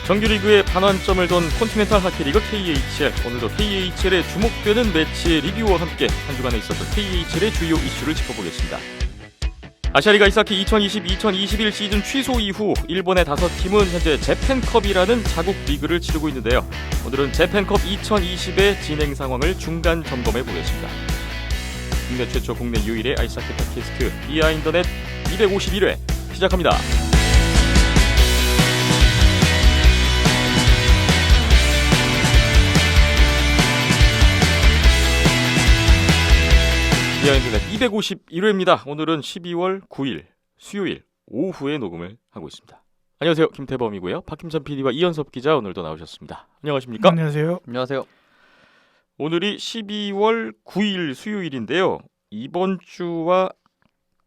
정규리그에 반환점을 둔 콘티넨탈 하키리그 KHL. 오늘도 KHL에 주목되는 매치의 리뷰와 함께 한 주간에 있었던 KHL의 주요 이슈를 짚어보겠습니다. 아시아리그 아이스하키 2020-2021 시즌 취소 이후 일본의 5팀은 현재 재팬컵이라는 자국 리그를 치르고 있는데요. 오늘은 재팬컵 2020의 진행 상황을 중간 점검해 보겠습니다. 국내 최초 국내 유일의 아이스하키 팟캐스트 비하인더넷 251회 시작합니다. 비하인드넷 251회입니다. 오늘은 12월 9일 수요일 오후에 녹음을 하고 있습니다. 안녕하세요. 김태범이고요. 박김선 PD와 이현섭 기자 오늘도 나오셨습니다. 안녕하십니까? 안녕하세요. 안녕하세요. 오늘이 12월 9일 수요일인데요. 이번 주와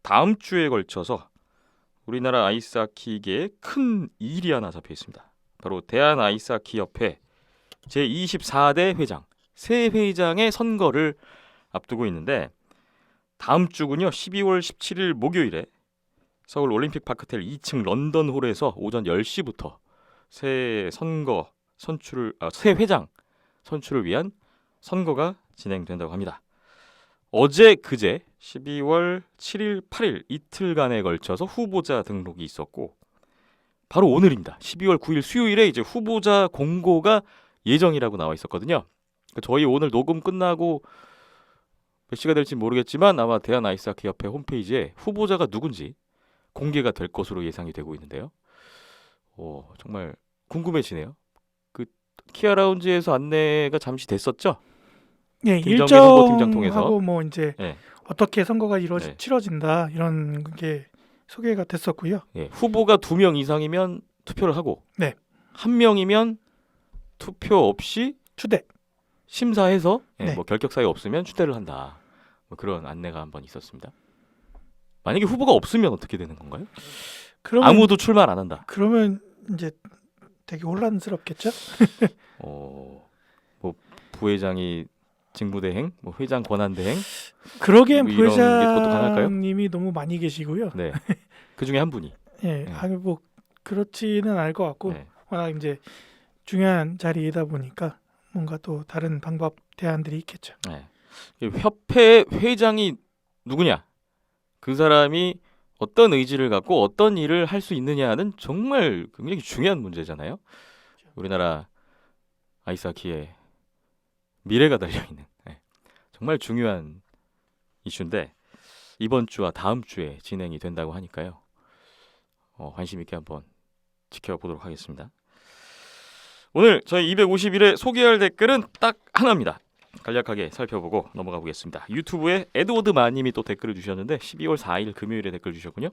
다음 주에 걸쳐서 우리나라 아이스하키계에 큰 일이 하나 잡혀 있습니다. 바로 대한아이스하키협회 제24대 회장, 새 회장의 선거를 앞두고 있는데 다음 주군요. 12월 17일 목요일에 서울 올림픽파크텔 2층 런던홀에서 오전 10시부터 새 회장 선출을 위한 선거가 진행된다고 합니다. 어제 그제 12월 7일 8일 이틀간에 걸쳐서 후보자 등록이 있었고 바로 오늘입니다. 12월 9일 수요일에 이제 후보자 공고가 예정이라고 나와 있었거든요. 저희 오늘 녹음 끝나고 몇 시가 될지 모르겠지만 아마 대한아이스하키협회 홈페이지에 후보자가 누군지 공개가 될 것으로 예상이 되고 있는데요. 정말 궁금해지네요. 그 키아 라운지에서 안내가 잠시 됐었죠? 예, 김정민 홍보팀장 통해서. 일정하고 뭐 이제 네. 어떻게 선거가 네. 치러진다 이런 게 소개가 됐었고요. 예, 후보가 2명 이상이면 투표를 하고 네. 1명이면 투표 없이 추대. 심사해서 네. 뭐 결격 사유 없으면 추대를 한다. 뭐 그런 안내가 한번 있었습니다. 만약에 후보가 없으면 어떻게 되는 건가요? 그러면, 아무도 출마 안 한다. 그러면 이제 되게 혼란스럽겠죠? 뭐 부회장이 직무대행, 뭐 회장 권한대행. 그러기엔 뭐 이런 게 그것도 가능할까요? 부회장님이 너무 많이 계시고요. 네. 그 중에 한 분이. 예, 네. 뭐 그렇지는 않을 것 같고 네. 워낙 이제 중요한 자리이다 보니까 뭔가 또 다른 방법 대안들이 있겠죠. 네. 협회 회장이 누구냐? 그 사람이 어떤 의지를 갖고 어떤 일을 할 수 있느냐는 정말 굉장히 중요한 문제잖아요. 우리나라 아이스하키의 미래가 달려있는 정말 중요한 이슈인데 이번 주와 다음 주에 진행이 된다고 하니까요. 관심 있게 한번 지켜보도록 하겠습니다. 오늘 저희 251회 소개할 댓글은 딱 하나입니다. 간략하게 살펴보고 넘어가 보겠습니다. 유튜브에 에드워드 마님이 또 댓글을 주셨는데 12월 4일 금요일에 댓글 주셨군요.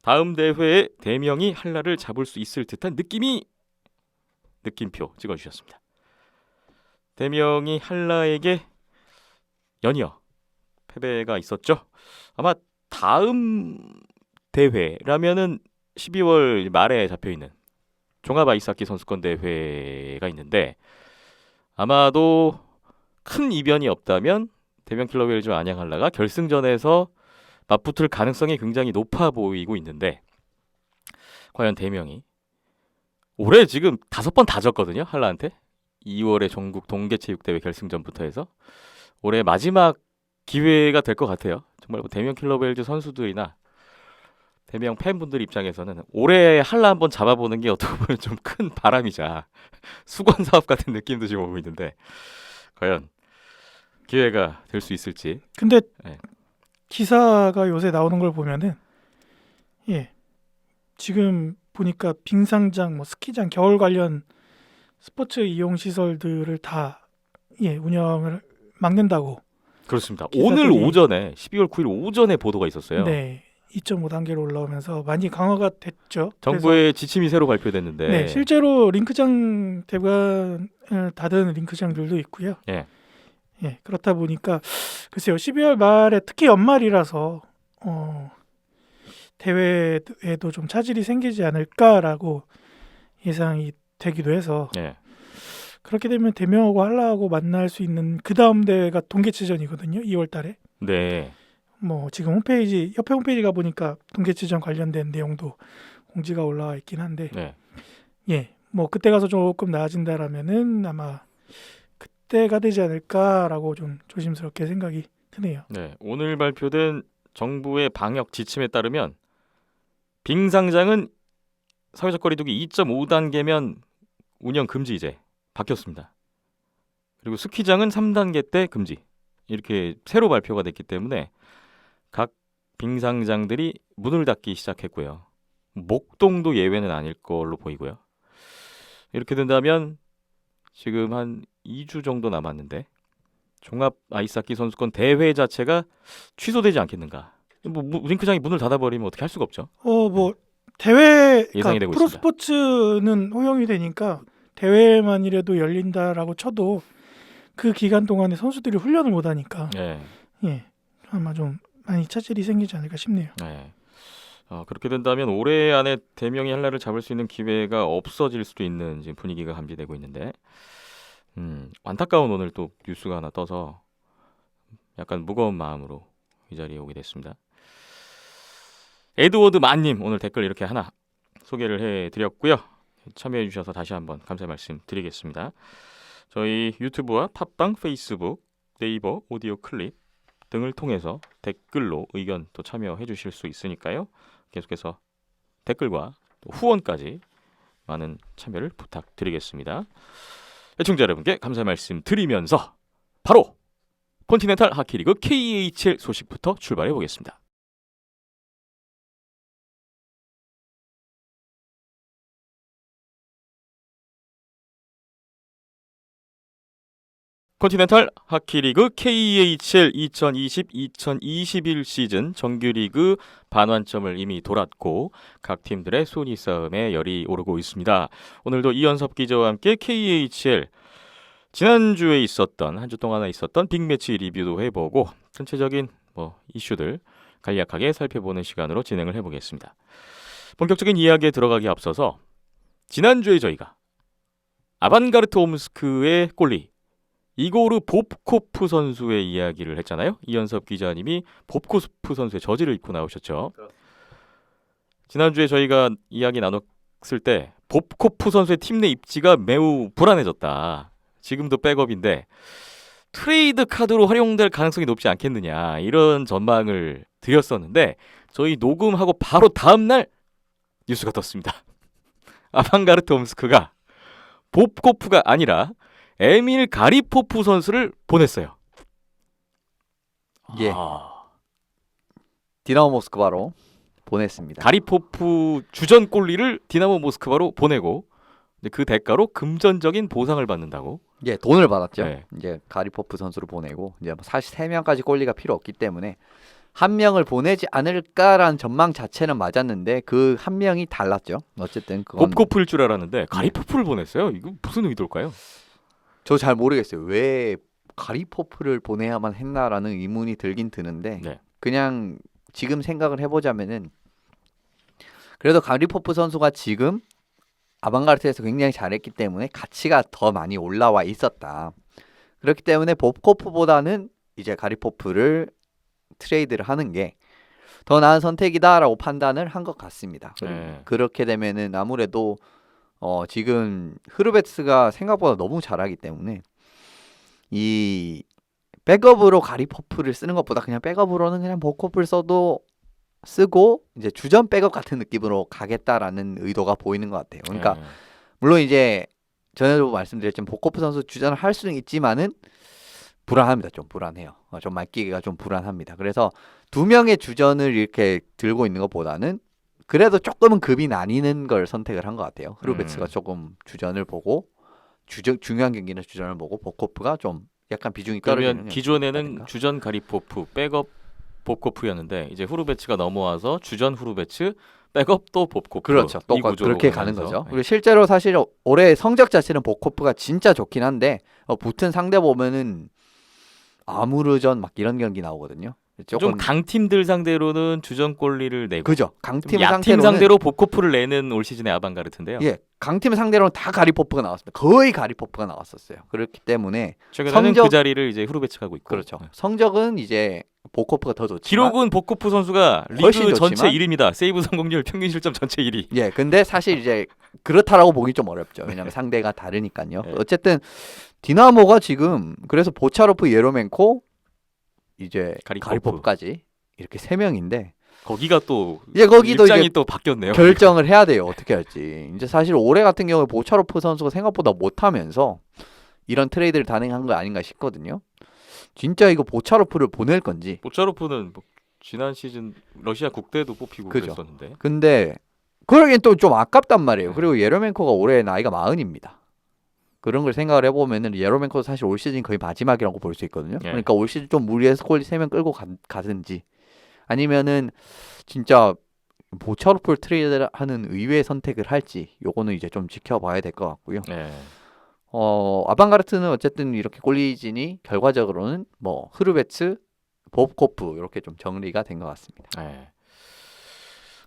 다음 대회에 대명이 한라를 잡을 수 있을 듯한 느낌표 찍어주셨습니다. 대명이 한라에게 연이어 패배가 있었죠. 아마 다음 대회라면은 12월 말에 잡혀있는 종합 아이스하키 선수권 대회가 있는데 아마도 큰 이변이 없다면 대명 킬러웰즈 안양 한라가 결승전에서 맞붙을 가능성이 굉장히 높아 보이고 있는데 과연 대명이 올해 지금 5번 다 졌거든요. 한라한테 2월에 전국 동계체육대회 결승전부터 해서 올해 마지막 기회가 될 것 같아요. 정말 뭐 대명 킬러웰즈 선수들이나 대명 팬분들 입장에서는 올해 한라 한번 잡아보는 게 어떻게 보면 좀 큰 바람이자 수건 사업 같은 느낌도 지금 오고 있는데 과연 기회가 될 수 있을지. 근데 네. 기사가 요새 나오는 걸 보면은 지금 보니까 빙상장, 뭐 스키장, 겨울 관련 스포츠 이용 시설들을 다 운영을 막는다고. 그렇습니다. 기사들이- 오늘 오전에 12월 9일 오전에 보도가 있었어요. 네, 2.5단계로 올라오면서 많이 강화가 됐죠. 정부의 지침이 새로 발표됐는데 네, 실제로 링크장 대관을 닫은 링크장들도 있고요. 예. 그렇다 보니까 글쎄요, 12월 말에 특히 연말이라서 대회에도 좀 차질이 생기지 않을까라고 예상이 되기도 해서 예. 그렇게 되면 대명하고 한라하고 만날 수 있는 그 다음 대회가 동계체전이거든요. 2월 달에. 네. 뭐 지금 홈페이지 협회 홈페이지 가 보니까 동계체전 관련된 내용도 공지가 올라와 있긴 한데 네. 뭐 그때 가서 조금 나아진다라면은 아마 그때가 되지 않을까라고 좀 조심스럽게 생각이 드네요. 네, 오늘 발표된 정부의 방역 지침에 따르면 빙상장은 사회적 거리두기 2.5단계면 운영 금지 이제 바뀌었습니다. 그리고 스키장은 3단계 때 금지. 이렇게 새로 발표가 됐기 때문에 각 빙상장들이 문을 닫기 시작했고요. 목동도 예외는 아닐 걸로 보이고요. 이렇게 된다면 지금 한 2주 정도 남았는데 종합 아이스하키 선수권 대회 자체가 취소되지 않겠는가. 링크장이 문을 닫아버리면 어떻게 할 수가 없죠. 뭐 대회 예상이 그러니까 되고 프로 있습니다. 스포츠는 허용이 되니까 대회만이라도 열린다라고 쳐도 그 기간 동안에 선수들이 훈련을 못 하니까 네. 예. 아마 좀 많이 차질이 생기지 않을까 싶네요. 네. 그렇게 된다면 올해 안에 대명이 한라를 잡을 수 있는 기회가 없어질 수도 있는 지금 분위기가 감지되고 있는데 안타까운 오늘 또 뉴스가 하나 떠서 약간 무거운 마음으로 이 자리에 오게 됐습니다. 에드워드 만님 오늘 댓글 이렇게 하나 소개를 해드렸고요. 참여해 주셔서 다시 한번 감사의 말씀 드리겠습니다. 저희 유튜브와 팟빵, 페이스북, 네이버, 오디오 클립 등을 통해서 댓글로 의견 또 참여해 주실 수 있으니까요. 계속해서 댓글과 또 후원까지 많은 참여를 부탁드리겠습니다. 시청자 여러분께 감사의 말씀 드리면서 바로 컨티넨탈 하키리그 KHL 소식부터 출발해 보겠습니다. 컨티넨탈 하키리그 KHL 2020-2021 시즌 정규리그 반환점을 이미 돌았고 각 팀들의 순위 싸움에 열이 오르고 있습니다. 오늘도 이현섭 기자와 함께 KHL 지난주에 있었던 한 주 동안 있었던 빅매치 리뷰도 해보고 전체적인 이슈들 간략하게 살펴보는 시간으로 진행을 해보겠습니다. 본격적인 이야기에 들어가기 앞서서 지난주에 저희가 아반가르트 옴스크의 골리 이고르 봅코프 선수의 이야기를 했잖아요. 이현섭 기자님이 봅코프 선수의 저지를 입고 나오셨죠. 지난주에 저희가 이야기 나눴을 때 봅코프 선수의 팀 내 입지가 매우 불안해졌다. 지금도 백업인데 트레이드 카드로 활용될 가능성이 높지 않겠느냐 이런 전망을 드렸었는데 저희 녹음하고 바로 다음날 뉴스가 떴습니다. 아방가르트 옴스크가 봅코프가 아니라 에밀 가리포프 선수를 보냈어요. 예. 디나모 모스크바로 보냈습니다. 가리포프 주전 골리를 디나모 모스크바로 보내고 그 대가로 금전적인 보상을 받는다고. 예, 돈을 받았죠. 네. 이제 가리포프 선수를 보내고 이제 사실 3명까지 골리가 필요 없기 때문에 한 명을 보내지 않을까라는 전망 자체는 맞았는데 그 한 명이 달랐죠. 어쨌든 그건 봅코프일 줄 알았는데 가리포프를 보냈어요. 이거 무슨 의도일까요? 저 잘 모르겠어요. 왜 가리포프를 보내야만 했나라는 의문이 들긴 드는데 네. 그냥 지금 생각을 해보자면은 그래도 가리포프 선수가 지금 아방가르트에서 굉장히 잘했기 때문에 가치가 더 많이 올라와 있었다. 그렇기 때문에 봅코프보다는 이제 가리포프를 트레이드를 하는 게 더 나은 선택이다라고 판단을 한 것 같습니다. 네. 그렇게 되면은 아무래도 지금 흐르베츠가 생각보다 너무 잘하기 때문에 이 백업으로 가리포프를 쓰는 것보다 그냥 백업으로는 그냥 봅코프를 쓰고 이제 주전 백업 같은 느낌으로 가겠다라는 의도가 보이는 것 같아요. 그러니까 네. 물론 이제 전에도 말씀드렸지만 봅코프 선수 주전을 할 수는 있지만은 불안합니다. 좀 불안해요. 좀 맡기기가 좀 불안합니다. 그래서 2명의 주전을 이렇게 들고 있는 것보다는 그래도 조금은 급이 나뉘는 걸 선택을 한 것 같아요. 흐르베츠가 조금 주전을 보고 중요한 경기는 주전을 보고 봅코프가 좀 약간 비중이 떨어지는. 그러면 기존에는 같은가? 주전 가리포프, 백업 봅코프였는데 이제 후르베츠가 넘어와서 주전 후르베츠, 백업 또 봅코프. 그렇죠. 이 똑같 구조로 그렇게 가는 가면서. 거죠. 그리고 실제로 사실 올해 성적 자체는 봅코프가 진짜 좋긴 한데 붙은 상대 보면은 아무르전 막 이런 경기 나오거든요. 좀 조금 강팀들 상대로는 주전 골리를 내고 그죠. 좀 강팀 약팀 상대로는 상대로 복코프를 내는 올 시즌의 아방가르트인데요. 예, 강팀 상대로는 다 가리포프가 나왔습니다. 거의 가리포프가 나왔었어요. 그렇기 때문에 최근에는 성적- 그 자리를 이제 후르베츠하고 있고. 그렇죠. 네. 성적은 이제 보코프가 더 좋지만 기록은 복코프 선수가 리그 훨씬 전체 좋지만 1위입니다. 세이브 성공률, 평균 실점 전체 1위. 예, 근데 사실 이제 그렇다라고 보기 좀 어렵죠. 왜냐하면 상대가 다르니까요. 네. 어쨌든 디나모가 지금 그래서 보차로프, 예로멘코, 이제 가리포프. 가리포프까지 이렇게 세 명인데 거기가 또 이제 거기도 입장이 이제 또 바뀌었네요. 결정을 해야 돼요. 어떻게 할지. 이제 사실 올해 같은 경우에 보차로프 선수가 생각보다 못하면서 이런 트레이드를 단행한 거 아닌가 싶거든요. 진짜 이거 보차로프를 보낼 건지. 보차로프는 뭐 지난 시즌 러시아 국대도 뽑히고 그죠. 그랬었는데. 근데 그러기엔 또 좀 아깝단 말이에요. 그리고 예로멘코가 올해 나이가 40입니다. 그런 걸 생각을 해보면은 예로멘코도 사실 올 시즌 거의 마지막이라고 볼 수 있거든요. 예. 그러니까 올 시즌 좀 무리해서 콜리 3명 끌고 가든지 아니면은 진짜 보차로프를 트레이드하는 의외의 선택을 할지 요거는 이제 좀 지켜봐야 될 것 같고요. 네. 아방가르트는 어쨌든 이렇게 꼴리진이 결과적으로는 뭐 흐르베츠, 보브코프 이렇게 좀 정리가 된 것 같습니다. 네.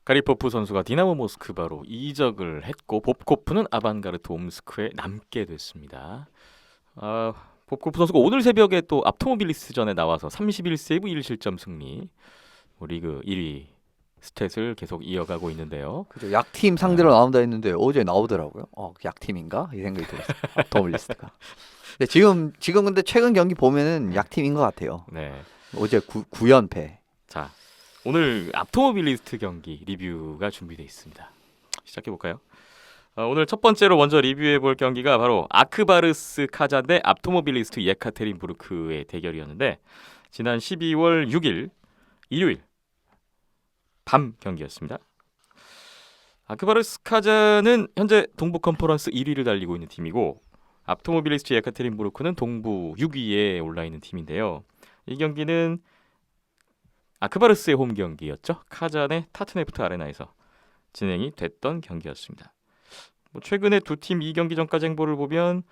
가리포프 선수가 디나모 모스크바로 이적을 했고 봅코프는 아방가르트 옴스크에 남게 됐습니다. 봅코프 선수가 오늘 새벽에 또 앞토모빌리스트전에 나와서 31세이브 1실점 승리, 리그 1위 스탯을 계속 이어가고 있는데요. 그죠. 약팀 상대로 나온다 했는데 어제 나오더라고요. 약팀인가? 이 생각이 들었어요. 아토모빌리스트가. 근데 지금 근데 최근 경기 보면은 약팀인 것 같아요. 네. 어제 9연패. 자, 오늘 앞토모빌리스트 경기 리뷰가 준비되어 있습니다. 시작해 볼까요? 오늘 첫 번째로 먼저 리뷰해 볼 경기가 바로 아크바르스 카자 대 앞토모빌리스트 예카테린부르크의 대결이었는데 지난 12월 6일 일요일 밤 경기였습니다. 아크바르스 카자는 현재 동부 컨퍼런스 1위를 달리고 있는 팀이고 앞토모빌리스트 예카테린부르크는 동부 6위에 올라 있는 팀인데요. 이 경기는 아크바르스의 홈 경기였죠. 카잔의 타트네프트 아레나에서 진행이 됐던 경기였습니다. 최근에 두 팀 2경기 전까지 행보를 보면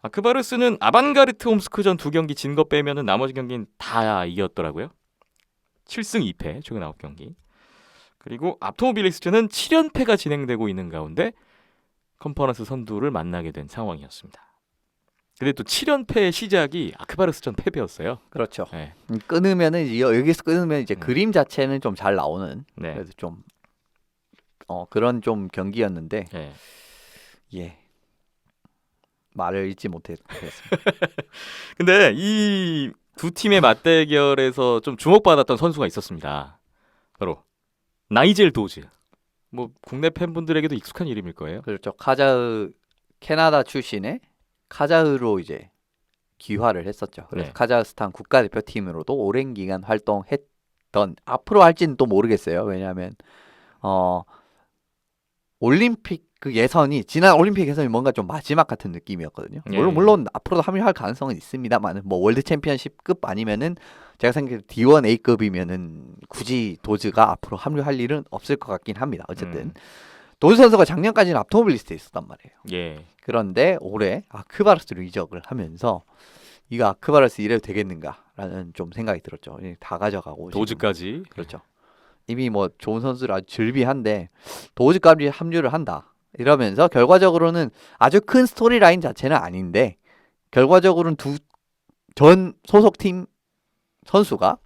아크바르스는 아반가르트 홈스크전 2경기 진 거 빼면은 나머지 경기는 다 이겼더라고요. 7승 2패 최근 9경기. 그리고 앞토모빌리스트는 7연패가 진행되고 있는 가운데 컨퍼런스 선두를 만나게 된 상황이었습니다. 근데 또 7연패의 시작이 아크바르스전 패배였어요. 그렇죠. 네. 끊으면은 여기서 끊으면 이제 그림 자체는 좀 잘 나오는 네. 그래도 좀 그런 좀 경기였는데 네. 예. 말을 잊지 못했습니다. 근데 이 두 팀의 맞대결에서 좀 주목받았던 선수가 있었습니다. 바로 나이젤 도즈. 뭐 국내 팬분들에게도 익숙한 이름일 거예요. 그렇죠. 캐나다 출신의 카자흐로 이제 귀화를 했었죠. 그래서 네. 카자흐스탄 국가대표팀으로도 오랜 기간 활동했던 앞으로 할지는 또 모르겠어요. 왜냐하면 올림픽 그 예선이 지난 올림픽 예선이 뭔가 좀 마지막 같은 느낌이었거든요. 예. 물론 앞으로도 합류할 가능성은 있습니다만 뭐 월드 챔피언십급 아니면은 제가 생각해 D1 A급이면은 굳이 도즈가 앞으로 합류할 일은 없을 것 같긴 합니다. 어쨌든 도즈 선수가 작년까지는 앞토모빌리스트에 있었단 말이에요. 예. 그런데 올해 아크바르스로 이적을 하면서 이거 아크바르스 이래도 되겠는가라는 좀 생각이 들었죠. 다 가져가고 지금. 도즈까지. 그렇죠. 이미 뭐 좋은 선수를 아주 즐비한데 도즈까지 합류를 한다. 이러면서 결과적으로는 아주 큰 스토리라인 자체는 아닌데 결과적으로는 전 소속팀 선수가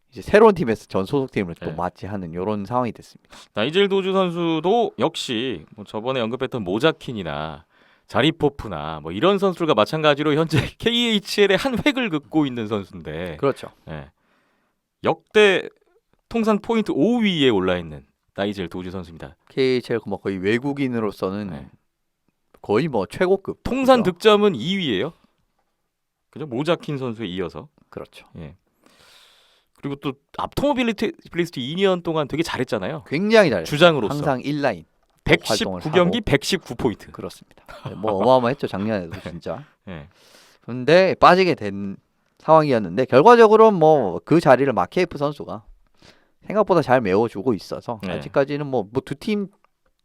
이제 새로운 팀에서 전 소속팀을 또 네. 맞이하는 이런 상황이 됐습니다. 나이젤 도즈 선수도 역시 뭐 저번에 언급했던 모자킨이나 자리포프나 뭐 이런 선수들과 마찬가지로 현재 KHL의 한 획을 긋고 있는 선수인데 그렇죠. 예. 역대 통산 포인트 5위에 올라 있는 나이젤 도즈 선수입니다. KHL 뭐 거의 외국인으로서는 네. 거의 뭐 최고급. 통산 그죠? 득점은 2위예요. 그죠? 모자킨 선수에 이어서. 그렇죠. 예. 그리고 또 앞토모빌리스트 2년 동안 되게 잘했잖아요. 굉장히 잘해요. 주장으로서 항상 1라인 119경기 119포인트. 그렇습니다. 뭐 어마어마했죠 작년에도 진짜. 예. 근데 빠지게 된 상황이었는데 결과적으로 뭐 그 자리를 마케이프 선수가 생각보다 잘 메워주고 있어서 네. 아직까지는 뭐 두 팀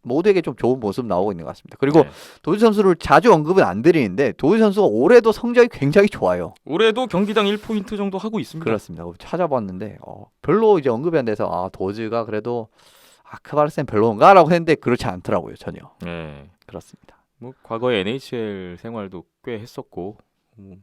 모두에게 좀 좋은 모습 나오고 있는 것 같습니다. 그리고 네. 도지 선수를 자주 언급은 안 드리는데 도지 선수가 올해도 성적이 굉장히 좋아요. 올해도 경기당 1포인트 정도 하고 있습니다. 그렇습니다. 찾아봤는데 별로 이제 언급이 안 돼서 도지가 그래도 아크바르스는 별로인가라고 했는데 그렇지 않더라고요. 전혀. 네. 그렇습니다. 뭐 과거에 NHL 생활도 꽤 했었고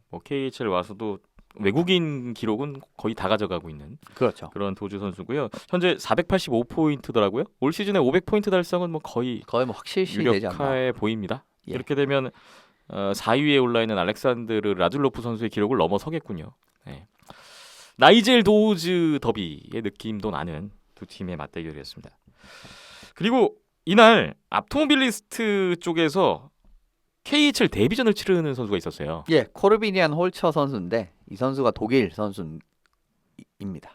뭐 KHL 와서도 외국인 기록은 거의 다 가져가고 있는 그렇죠. 그런 도주 선수고요. 현재 485포인트더라고요. 올 시즌에 500포인트 달성은 뭐 거의 뭐 확실시 되지 않나. 유력해 보입니다. 예. 이렇게 되면 4위에 올라 있는 알렉산드르 라둘로프 선수의 기록을 넘어서겠군요. 네. 나이젤 도우즈 더비의 느낌도 나는 두 팀의 맞대결이었습니다. 그리고 이날 앞토모빌리스트 쪽에서 KHL 데뷔전을 치르는 선수가 있었어요. 예, 코르비니안 홀처 선수인데 이 선수가 독일 선수입니다.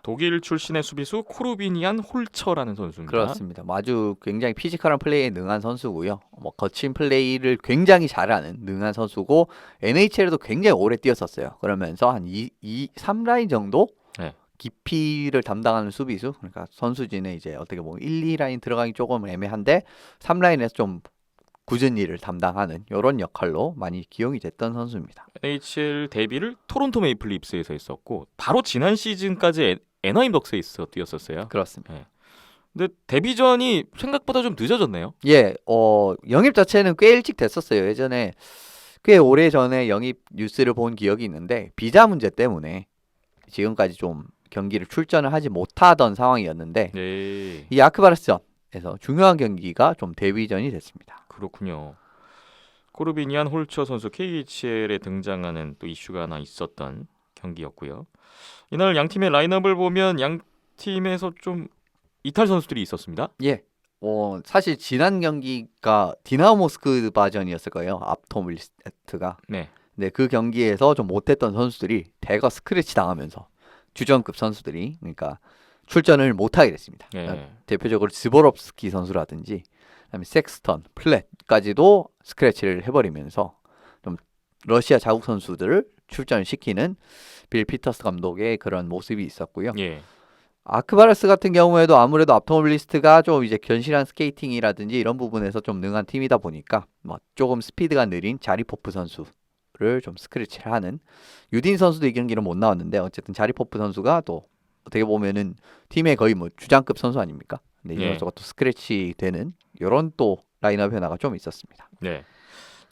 독일 출신의 수비수 코르비니안 홀처라는 선수입니다. 그렇습니다. 아주 굉장히 피지컬한 플레이에 능한 선수고요. 뭐 거친 플레이를 굉장히 잘하는 능한 선수고 NHL에도 굉장히 오래 뛰었었어요. 그러면서 한 3라인 정도 네. 깊이를 담당하는 수비수. 그러니까 선수진에 이제 어떻게 보면 1, 2라인 들어가기 조금 애매한데 3라인에서 좀 굳은 일을 담당하는 이런 역할로 많이 기용이 됐던 선수입니다. NHL 데뷔를 토론토 메이플 립스에서 했었고 바로 지난 시즌까지 애나임 덕스에서 뛰었었어요. 그렇습니다. 근데 데뷔전이 생각보다 좀 늦어졌네요. 예, 영입 자체는 꽤 일찍 됐었어요. 예전에 꽤 오래 전에 영입 뉴스를 본 기억이 있는데 비자 문제 때문에 지금까지 좀 경기를 출전을 하지 못하던 상황이었는데 네, 이 아크바르스전에서 중요한 경기가 좀 데뷔전이 됐습니다. 그렇군요. 코르비니안 홀처 선수 KHL에 등장하는 또 이슈가 하나 있었던 경기였고요. 이날 양 팀의 라인업을 보면 양 팀에서 좀 이탈 선수들이 있었습니다. 예. 사실 지난 경기가 디나모 모스크바전이었을 거예요. 앞토밀리스트가. 네, 네, 그 경기에서 좀 못했던 선수들이 대거 스크래치 당하면서 주전급 선수들이 그러니까 출전을 못하게 됐습니다. 네. 대표적으로 즈보롭스키 선수라든지 그다음에 섹스턴, 플랫까지도 스크래치를 해버리면서 좀 러시아 자국 선수들을 출전을 시키는 빌 피터스 감독의 그런 모습이 있었고요. 예, 아크바르스 같은 경우에도 아무래도 앞토모빌리스트가 좀 이제 견실한 스케이팅이라든지 이런 부분에서 좀 능한 팀이다 보니까 뭐 조금 스피드가 느린 자리포프 선수를 좀 스크래치를 하는 유딘 선수도 이 경기는 못 나왔는데 어쨌든 자리포프 선수가 또 어떻게 보면은 팀의 거의 뭐 주장급 선수 아닙니까? 근데 이 예. 선수가 또 스크래치 되는 이런 또 라인업 변화가 좀 있었습니다. 네.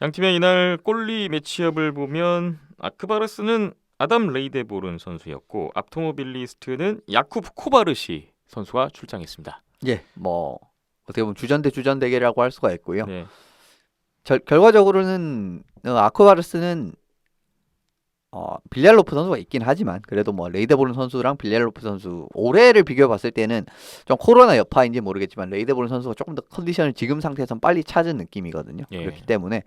양 팀의 이날 골리 매치업을 보면 아크바르스는 아담 레이데보른 선수였고 앞토모빌리스트는 야쿠브 코바르시 선수가 출장했습니다. 예, 뭐 어떻게 보면 주전 대 주전 대결이라고 할 수가 있고요. 네. 결과적으로는 아크바르스는 빌얄로프 선수가 있긴 하지만 그래도 뭐 레이데보른 선수랑 빌얄로프 선수 올해를 비교해 봤을 때는 좀 코로나 여파인지 모르겠지만 레이데보른 선수가 조금 더 컨디션을 지금 상태에선 빨리 찾은 느낌이거든요. 예. 그렇기 때문에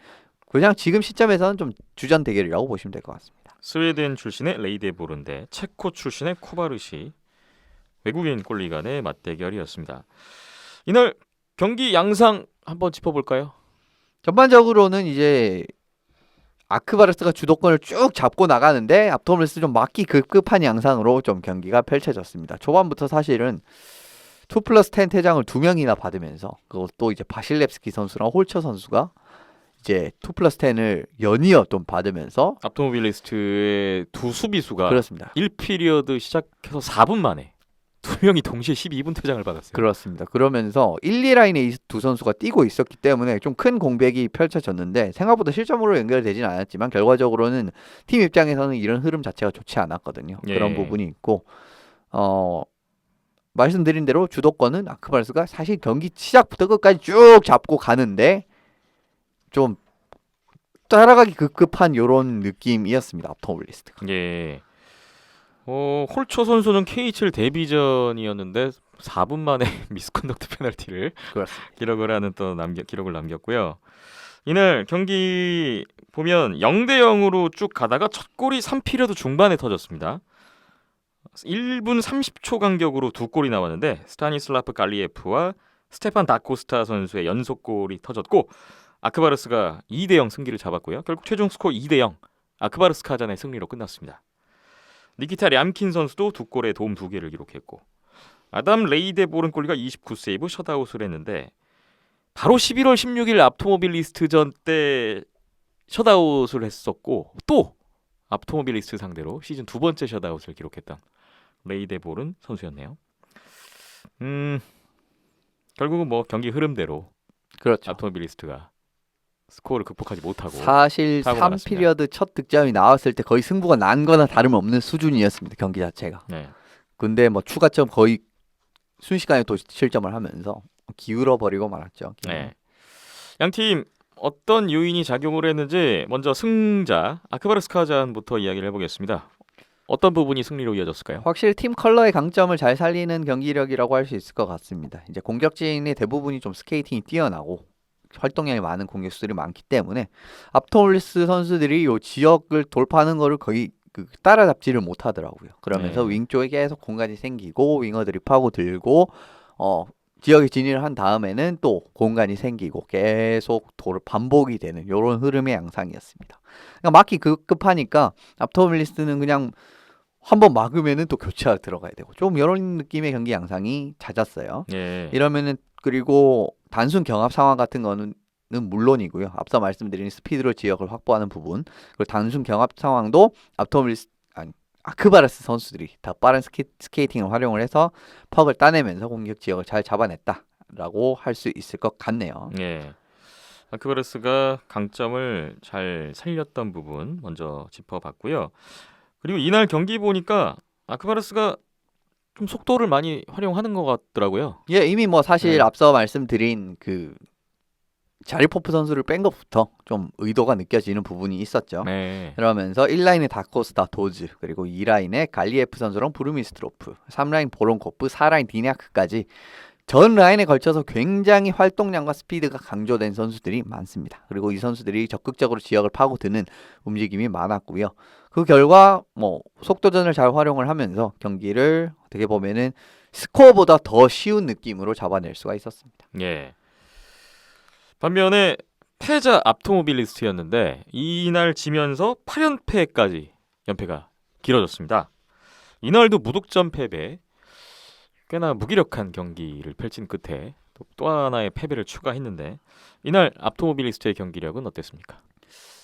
그냥 지금 시점에서는 좀 주전 대결이라고 보시면 될 것 같습니다. 스웨덴 출신의 레이데보른 대 체코 출신의 코바르시 외국인 골리 간의 맞대결이었습니다. 이날 경기 양상 한번 짚어볼까요? 전반적으로는 이제 아크바르스가 주도권을 쭉 잡고 나가는데 앞토밀리스트 좀 막기 급급한 양상으로 좀 경기가 펼쳐졌습니다. 초반부터 사실은 2+10 퇴장을 2명이나 받으면서 그것도 이제 바실렙스키 선수랑 홀처 선수가 이제 2+10을 연이어 좀 받으면서 앞토모빌리스트의 두 수비수가 그렇습니다. 1피리어드 시작해서 4분 만에 두 명이 동시에 12분 퇴장을 받았어요. 그렇습니다. 그러면서 1, 2라인에 이 두 선수가 뛰고 있었기 때문에 좀 큰 공백이 펼쳐졌는데 생각보다 실점으로 연결되지는 않았지만 결과적으로는 팀 입장에서는 이런 흐름 자체가 좋지 않았거든요. 예. 그런 부분이 있고 말씀드린 대로 주도권은 아크바르스가 사실 경기 시작부터 끝까지 쭉 잡고 가는데 좀 따라가기 급급한 이런 느낌이었습니다. 앞토모빌리스트가. 예. 홀초 선수는 KHL 데뷔전이었는데 4분 만에 미스컨덕트 페널티를 그렇습니다. 기록을 하는 또 기록을 남겼고요. 이날 경기 보면 0대 0으로 쭉 가다가 첫 골이 3피리어드 중반에 터졌습니다. 1분 30초 간격으로 두 골이 나왔는데 스타니슬라프 갈리에프와 스테판 다코스타 선수의 연속골이 터졌고 아크바르스가 2대 0 승기를 잡았고요. 결국 최종 스코어 2대 0 아크바르스 카잔의 승리로 끝났습니다. 니키타 냠킨 선수도 두 골에 도움 2개를 기록했고 아담 레이데보른 골리가 29세이브 셧아웃을 했는데 바로 11월 16일 앞토모빌리스트전 때 셧아웃을 했었고 또 앞토모빌리스트 상대로 시즌 두 번째 셧아웃을 기록했던 레이 데보른 선수였네요. 결국은 뭐 경기 흐름대로 그렇죠. 앞토모빌리스트가 스코어를 극복하지 못하고 사실 사고 많았습니다. 3피리어드 첫 득점이 나왔을 때 거의 승부가 난 거나 다름없는 수준이었습니다. 경기 자체가. 네. 근데 뭐 추가점 거의 순식간에 또 실점을 하면서 기울어 버리고 말았죠. 네. 양팀 어떤 요인이 작용을 했는지 먼저 승자 아크바르 스카잔부터 이야기를 해보겠습니다. 어떤 부분이 승리로 이어졌을까요? 확실히 팀 컬러의 강점을 잘 살리는 경기력이라고 할 수 있을 것 같습니다. 이제 공격진의 대부분이 좀 스케이팅이 뛰어나고 활동량이 많은 공격수들이 많기 때문에 앞토몰리스 선수들이 요 지역을 돌파하는 거를 거의 따라잡지를 못하더라고요. 그러면서 네. 윙 쪽에 계속 공간이 생기고 윙어들이 파고들고 지역에 진입을 한 다음에는 또 공간이 생기고 계속 반복이 되는 이런 흐름의 양상이었습니다. 그러니까 막기 급하니까 앞토몰리스는 그냥 한번 막으면은 또 교체가 들어가야 되고 좀 이런 느낌의 경기 양상이 잦았어요. 예. 이러면은 그리고 단순 경합 상황 같은 거는 물론이고요. 앞서 말씀드린 스피드로 지역을 확보하는 부분 그리고 단순 경합 상황도 아크바르스 선수들이 더 빠른 스케이팅을 활용을 해서 퍽을 따내면서 공격 지역을 잘 잡아냈다라고 할 수 있을 것 같네요. 예. 아크바르스가 강점을 잘 살렸던 부분 먼저 짚어봤고요. 그리고 이날 경기 보니까 아크바르스가 좀 속도를 많이 활용하는 것 같더라고요. 예, 이미 뭐 사실 네. 앞서 말씀드린 자리포프 선수를 뺀 것부터 좀 의도가 느껴지는 부분이 있었죠. 네. 그러면서 1라인에 다코스타 도즈 그리고 2라인에 갈리에프 선수랑 부르미스트로프 3라인 보론코프 4라인 디냐크까지 전 라인에 걸쳐서 굉장히 활동량과 스피드가 강조된 선수들이 많습니다. 그리고 이 선수들이 적극적으로 지역을 파고드는 움직임이 많았고요. 그 결과 뭐 속도전을 잘 활용을 하면서 경기를 어떻게 보면은 스코어보다 더 쉬운 느낌으로 잡아낼 수가 있었습니다. 예. 반면에 패자 앞토모빌리스트였는데 이날 지면서 8연패까지 연패가 길어졌습니다. 이날도 무득점 패배, 꽤나 무기력한 경기를 펼친 끝에 또 하나의 패배를 추가했는데 이날 앞토모빌리스트의 경기력은 어땠습니까?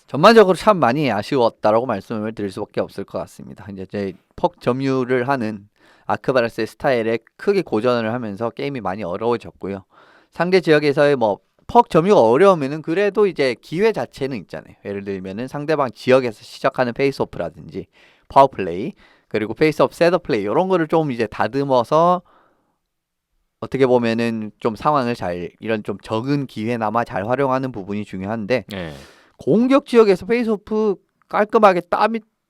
전반적으로 참 많이 아쉬웠다라고 말씀을 드릴 수밖에 없을 것 같습니다. 이제 퍽 점유를 하는 아크바르스의 스타일에 크게 고전을 하면서 게임이 많이 어려워졌고요. 상대 지역에서의 퍽 점유가 어려우면은 그래도 이제 기회 자체는 있잖아요. 예를 들면은 상대방 지역에서 시작하는 페이스오프라든지 파워플레이 그리고 페이스업 셋업 플레이 이런 거를 좀 이제 다듬어서 어떻게 보면은 좀 상황을 이런 좀 적은 기회나마 잘 활용하는 부분이 중요한데 예. 공격 지역에서 페이스오프 깔끔하게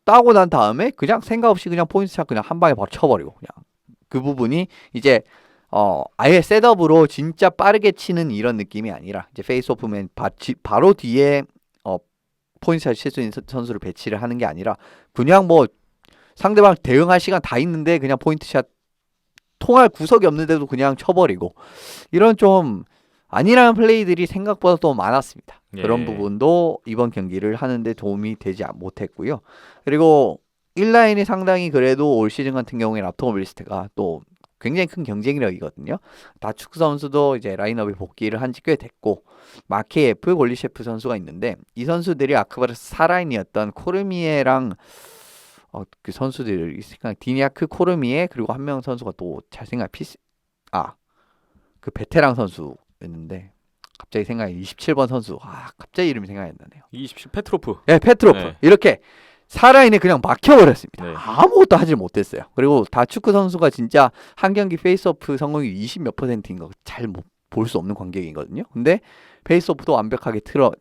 따고 난 다음에 그냥 생각 없이 그냥 포인트샷 그냥 한 방에 바로 쳐버리고 그냥 그 부분이 이제 아예 셋업으로 진짜 빠르게 치는 이런 느낌이 아니라 이제 페이스오프면 바로 뒤에 포인트샷 칠 수 있는 선수를 배치를 하는 게 아니라 그냥 뭐 상대방 대응할 시간 다 있는데 그냥 포인트샷 통할 구석이 없는데도 그냥 쳐버리고 이런 좀 아니라는 플레이들이 생각보다 또 많았습니다. 예. 그런 부분도 이번 경기를 하는데 도움이 되지 못했고요. 그리고 1라인이 상당히 그래도 올 시즌 같은 경우에는 앞토모빌리스트가 또 굉장히 큰 경쟁력이거든요. 다축 선수도 이제 라인업에 복귀를 한 지 꽤 됐고 마케예프, 골리셰프 선수가 있는데 이 선수들이 아크바르스 4라인이었던 코르미에랑 그 선수들 있으니까 디니아크, 코르미에 그리고 한 명 선수가 또 잘 생각 그 베테랑 선수였는데 갑자기 생각이 27번 선수 갑자기 이름이 생각이 안 나네요. 27 페트로프. 네, 페트로프. 네. 이렇게 4라인에 그냥 막혀버렸습니다. 네. 아무것도 하지 못했어요. 그리고 다축구 선수가 진짜 한 경기 페이스오프 성공률 20몇 %인 거 잘 볼 수 없는 관객이거든요. 근데 페이스오프도 완벽하게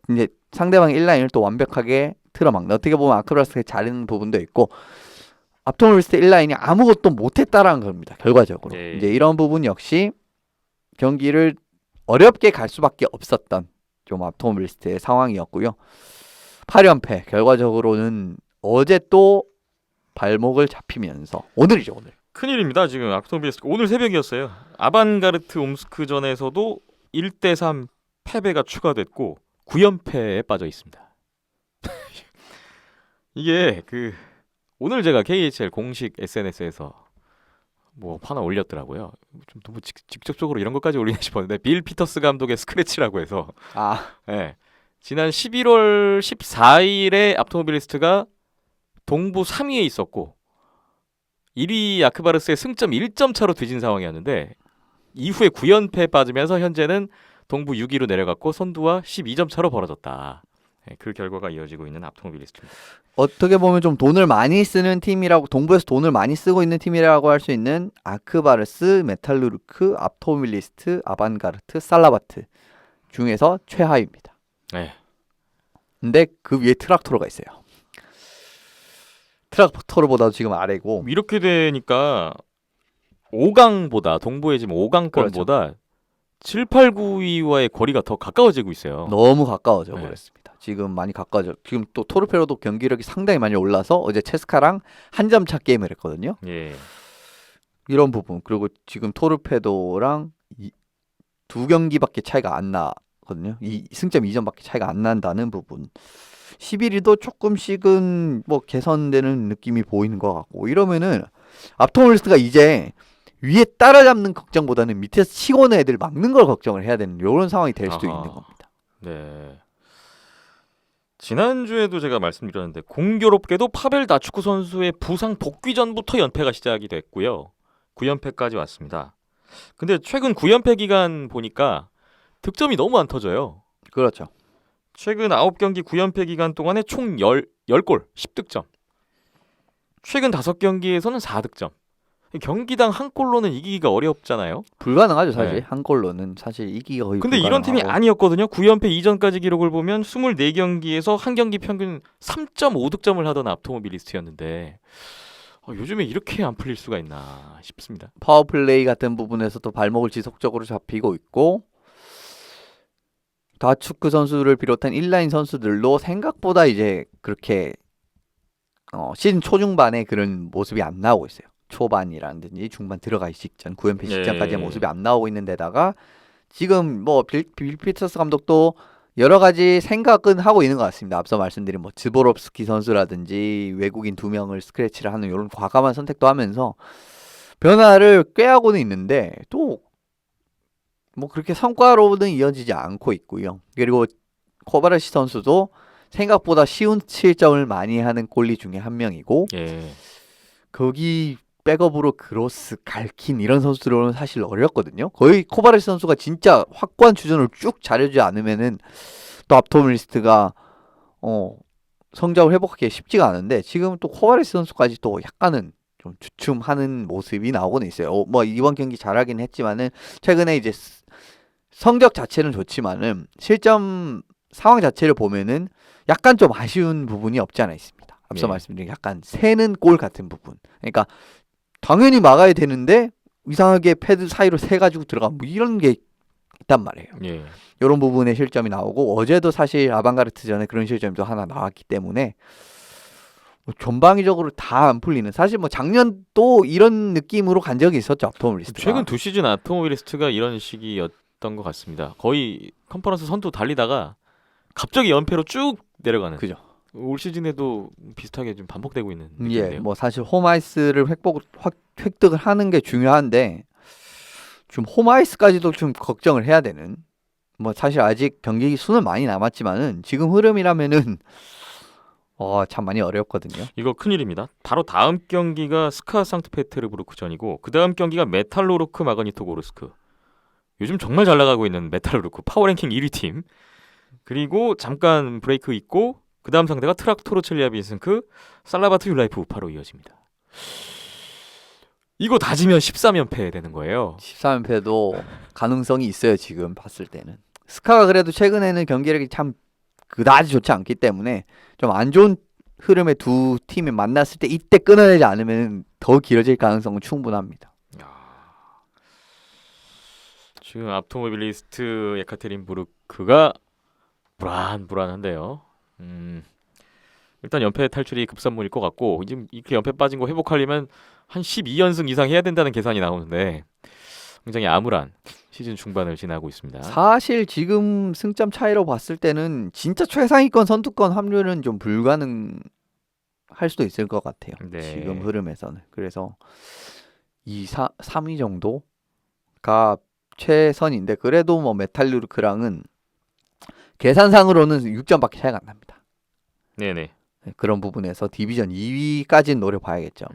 이제 상대방 1라인을 또 완벽하게 틀어막는 어떻게 보면 아크바르스가 잘하는 부분도 있고 앞토모빌리스트 1라인이 아무것도 못했다라는 겁니다. 결과적으로. 네. 이제 이런 부분 역시 경기를 어렵게 갈 수밖에 없었던 좀 앞토모빌리스트의 상황이었고요. 8연패 결과적으로는 어제 또 발목을 잡히면서 오늘이죠 오늘. 큰일입니다. 지금 앞토모빌리스트 오늘 새벽이었어요. 아반가르트 옴스크전에서도 1대3 패배가 추가됐고 9연패에 빠져 있습니다. 이게 오늘 제가 KHL 공식 SNS에서 뭐 하나 올렸더라고요. 좀 너무 직접적으로 이런 것까지 올리나 싶었는데 빌 피터스 감독의 스크래치라고 해서 아, 예. 지난 11월 14일에 앞토모빌리스트가 동부 3위에 있었고 1위 아크바르스의 승점 1점 차로 뒤진 상황이었는데 이후에 9연패에 빠지면서 현재는 동부 6위로 내려갔고 선두와 12점 차로 벌어졌다. 예, 그 결과가 이어지고 있는 앞토모빌리스트입니다. 어떻게 보면 좀 돈을 많이 쓰는 팀이라고, 동부에서 돈을 많이 쓰고 있는 팀이라고 할 수 있는 아크바르스, 메탈루르크, 앞토모빌리스트, 아반가르트, 살라바트 중에서 최하위입니다. 네. 근데 그 위에 트락토르가 있어요. 트락토르보다도 지금 아래고. 이렇게 되니까 5강보다 동부의 지금 5강권보다 7, 8, 9위와의 거리가 더 가까워지고 있어요. 너무 가까워져 네. 버렸습니다. 지금 많이 가까워져. 지금 또 토르페로도 경기력이 상당히 많이 올라서 어제 체스카랑 한 점 차 게임을 했거든요. 예. 이런 부분. 그리고 지금 토르페도랑 두 경기밖에 차이가 안 나거든요. 이 승점 2점밖에 차이가 안 난다는 부분. 11위도 조금씩은 뭐 개선되는 느낌이 보이는 것 같고, 이러면은 앞토모빌리스트가 이제 위에 따라잡는 걱정보다는 밑에서 치고 오는 애들 막는 걸 걱정을 해야 되는 이런 상황이 될 수도 아하. 있는 겁니다. 네. 지난주에도 제가 말씀드렸는데 공교롭게도 파벨 다츠쿠 선수의 부상 복귀 전부터 연패가 시작이 됐고요. 9연패까지 왔습니다. 근데 최근 9연패 기간 보니까 득점이 너무 안 터져요. 그렇죠. 최근 9경기 9연패 기간 동안에 총 10골, 10득점. 최근 5경기에서는 4득점. 경기당 한 골로는 이기기가 어렵잖아요. 불가능하죠, 사실. 네. 한 골로는 사실 이기기가 거의 근데 이런 팀이 불가능하고. 아니었거든요. 9연패 이전까지 기록을 보면 24경기에서 한 경기 평균 3.5득점을 하던 앞토모빌리스트였는데 요즘에 이렇게 안 풀릴 수가 있나 싶습니다. 파워플레이 같은 부분에서도 발목을 지속적으로 잡히고 있고, 다축구 선수를 비롯한 인라인 선수들도 생각보다 이제 그렇게 시즌 초중반에 그런 모습이 안 나오고 있어요. 초반이라든지 중반 들어가기 직전 9연패 직전까지의 예. 모습이 안 나오고 있는 데다가 지금 뭐 빌 피터스 감독도 여러 가지 생각은 하고 있는 것 같습니다. 앞서 말씀드린 뭐 즈보롭스키 선수라든지 외국인 2명을 스크래치를 하는 이런 과감한 선택도 하면서 변화를 꾀하고는 있는데 또 뭐 그렇게 성과로는 이어지지 않고 있고요. 그리고 코바르시 선수도 생각보다 쉬운 실점을 많이 하는 골리 중에 한 명이고, 예. 거기 백업으로 크로스, 갈킨 이런 선수들은 사실 어렵거든요. 거의 코바르시 선수가 진짜 확고한 주전을 쭉 잘해주지 않으면은 또 앞토모빌리스트가 성적을 회복하기 쉽지가 않은데, 지금 또 코바르시 선수까지 또 약간은 좀 주춤하는 모습이 나오고는 있어요. 뭐 이번 경기 잘하긴 했지만은 최근에 이제 성적 자체는 좋지만은 실점 상황 자체를 보면은 약간 좀 아쉬운 부분이 없지 않아 있습니다. 앞서 예. 말씀드린 약간 새는 골 같은 부분. 그러니까 당연히 막아야 되는데 이상하게 패드 사이로 새 가지고 들어가 뭐 이런 게 있단 말이에요. 예. 이런 부분에 실점이 나오고, 어제도 사실 아방가르트 전에 그런 실점이 또 하나 나왔기 때문에 뭐 전방위적으로 다 안 풀리는, 사실 뭐 작년도 이런 느낌으로 간 적이 있었죠, 앞토모빌리스트가. 최근 2시즌 앞토모빌리스트가 이런 시기였던 것 같습니다. 거의 컨퍼런스 선두 달리다가 갑자기 연패로 쭉 내려가는. 그죠. 올 시즌에도 비슷하게 좀 반복되고 있는 예, 느낌인데요. 뭐 사실 홈아이스를 획득을 하는 게 중요한데 좀 홈아이스까지도 좀 걱정을 해야 되는, 뭐 사실 아직 경기 수는 많이 남았지만은 지금 흐름이라면은 참 많이 어렵거든요. 이거 큰일입니다. 바로 다음 경기가 스카 상트페테르부르크전이고 그 다음 경기가 메탈로르크 마그니토고르스크. 요즘 정말 잘 나가고 있는 메탈로르크 파워랭킹 1위 팀. 그리고 잠깐 브레이크 있고 그 다음 상대가 트락토르 첼리아빈스크, 살라바트 율라이프 우파로 이어집니다. 이거 다 지면 13연패 되는 거예요. 13연패도 가능성이 있어요, 지금 봤을 때는. 스카가 그래도 최근에는 경기력이 참 그다지 좋지 않기 때문에 좀 안 좋은 흐름의 두 팀이 만났을 때 이때 끊어내지 않으면 더 길어질 가능성은 충분합니다. 지금 앞토모빌리스트 예카테린부르크가 불안한데요. 일단 연패 탈출이 급선무일 것 같고, 지금 이렇게 연패 빠진 거 회복하려면 한 12연승 이상 해야 된다는 계산이 나오는데 굉장히 암울한 시즌 중반을 지나고 있습니다. 사실 지금 승점 차이로 봤을 때는 진짜 최상위권 선두권 합류는 좀 불가능할 수도 있을 것 같아요. 네. 지금 흐름에서는. 그래서 2, 3위 정도가 최선인데 그래도 뭐 메탈루르크랑은 계산상으로는 6점밖에 차이가 안 납니다. 네네. 네, 그런 부분에서 디비전 2위까지는 노려봐야겠죠.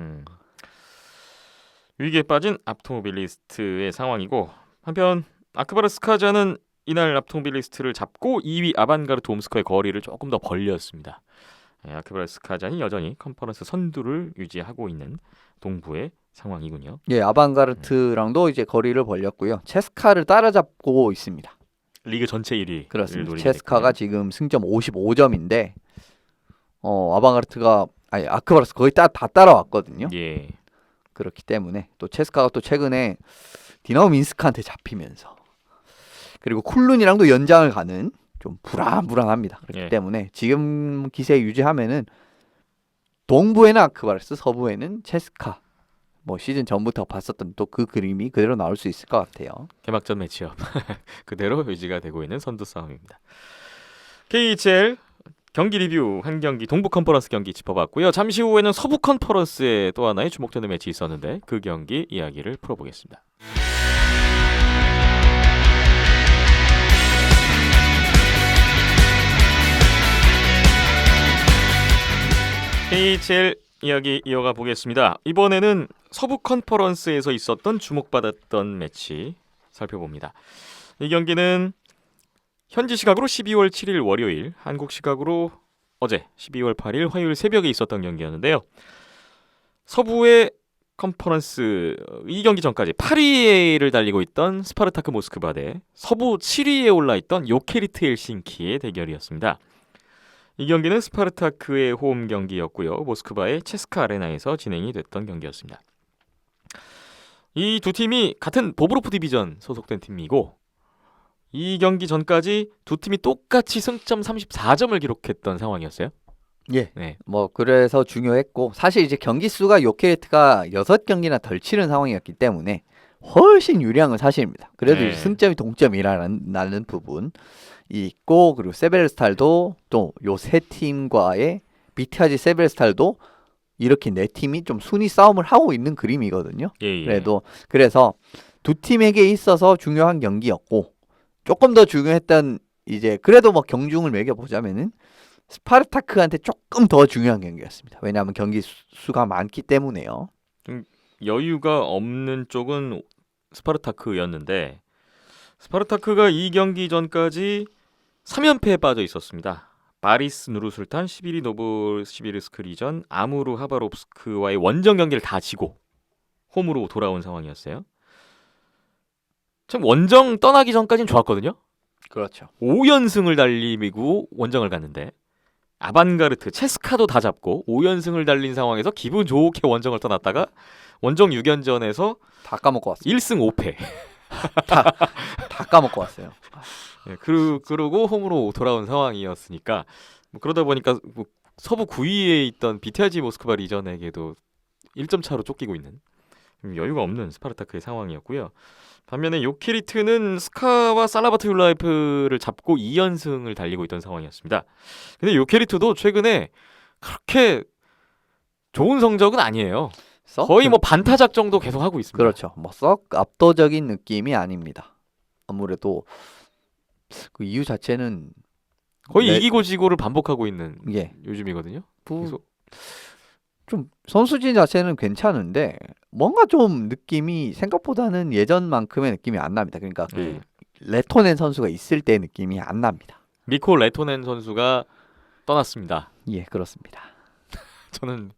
위기에 빠진 아토모빌리스트의 상황이고 한편 아크바르 스카자는 이날 아토모빌리스트를 잡고 2위 아반가르트 옴스크의 거리를 조금 더 벌렸습니다. 아크바르 스카자는 여전히 컨퍼런스 선두를 유지하고 있는 동부의 상황이군요. 예, 아방가르트랑도 이제 거리를 벌렸고요. 체스카를 따라잡고 있습니다. 리그 전체 1위. 그렇습니다. 체스카가 지금 승점 55점인데 아크바르스 거의 다 따라왔거든요. 예. 그렇기 때문에 또 체스카가 또 최근에 디나모 민스크한테 잡히면서 그리고 쿨룬이랑도 연장을 가는 좀 불안합니다. 그렇기 예. 때문에 지금 기세 유지하면은 동부에는 아크바르스, 서부에는 체스카. 뭐 시즌 전부터 봤었던 또 그 그림이 그대로 나올 수 있을 것 같아요. 개막전 매치업 그대로 유지가 되고 있는 선두 싸움입니다. KHL 경기 리뷰 한 경기 동부 컨퍼런스 경기 짚어봤고요. 잠시 후에는 서부 컨퍼런스에 또 하나의 주목되는 매치 있었는데 그 경기 이야기를 풀어보겠습니다. KHL 이야기 이어가 보겠습니다. 이번에는 서부 컨퍼런스에서 있었던 주목받았던 매치 살펴봅니다. 이 경기는 현지 시각으로 12월 7일 월요일, 한국 시각으로 어제 12월 8일 화요일 새벽에 있었던 경기였는데요. 서부의 컨퍼런스 이 경기 전까지 8위를 달리고 있던 스파르타크 모스크바 대 서부 7위에 올라있던 요케리트 헬싱키의 대결이었습니다. 이 경기는 스파르타크의 홈 경기였고요. 모스크바의 체스카 아레나에서 진행이 됐던 경기였습니다. 이 두 팀이 같은 보브로프 디비전 소속된 팀이고 이 경기 전까지 두 팀이 똑같이 승점 34점을 기록했던 상황이었어요. 예. 네. 뭐 그래서 중요했고 사실 이제 경기 수가 요케리트가 6경기나 덜 치는 상황이었기 때문에 훨씬 유리한 건 사실입니다. 그래도 네. 승점이 동점이라는 부분이 있고 그리고 세베르스탈도 또 요 세 팀과의 비티아지 세베르스탈도 이렇게 네 팀이 좀 순위 싸움을 하고 있는 그림이거든요. 예. 그래서 두 팀에게 있어서 중요한 경기였고 조금 더 중요했던 이제 그래도 뭐 경중을 매겨보자면은 스파르타크한테 조금 더 중요한 경기였습니다. 왜냐하면 경기 수가 많기 때문에요. 여유가 없는 쪽은 스파르타크였는데 스파르타크가 이 경기 전까지 3연패에 빠져 있었습니다. 바리스 누르술탄, 11위 노보시비르스크 리전, 아무르 하바롭스크와의 원정 경기를 다 지고 홈으로 돌아온 상황이었어요. 참 원정 떠나기 전까지는 좋았거든요. 그렇죠. 5연승을 달리고 원정을 갔는데 아반가르트, 체스카도 다 잡고 5연승을 달린 상황에서 기분 좋게 원정을 떠났다가 원정 6연전에서 다 까먹고 왔어요. 1승 5패. 다 까먹고 왔어요. 네, 그러고 홈으로 돌아온 상황이었으니까 뭐 그러다 보니까 뭐 서부 9위에 있던 비티아지 모스크바 리전에게도 1점 차로 쫓기고 있는 여유가 없는 스파르타크의 상황이었고요. 반면에 요케리트는 스카와 살라바트 율라이프를 잡고 2연승을 달리고 있던 상황이었습니다. 근데 요케리트도 최근에 그렇게 좋은 성적은 아니에요. 거의 뭐 반타작 정도 계속 하고 있습니다. 그렇죠. 뭐 썩 압도적인 느낌이 아닙니다. 아무래도 그 이유 자체는 거의 이기고 지고를 반복하고 있는 예. 요즘이거든요. 계속. 좀 선수진 자체는 괜찮은데 뭔가 좀 느낌이 생각보다는 예전만큼의 느낌이 안 납니다. 그러니까 그 레토넨 선수가 있을 때 느낌이 안 납니다. 미코 레토넨 선수가 떠났습니다. 예, 그렇습니다. 저는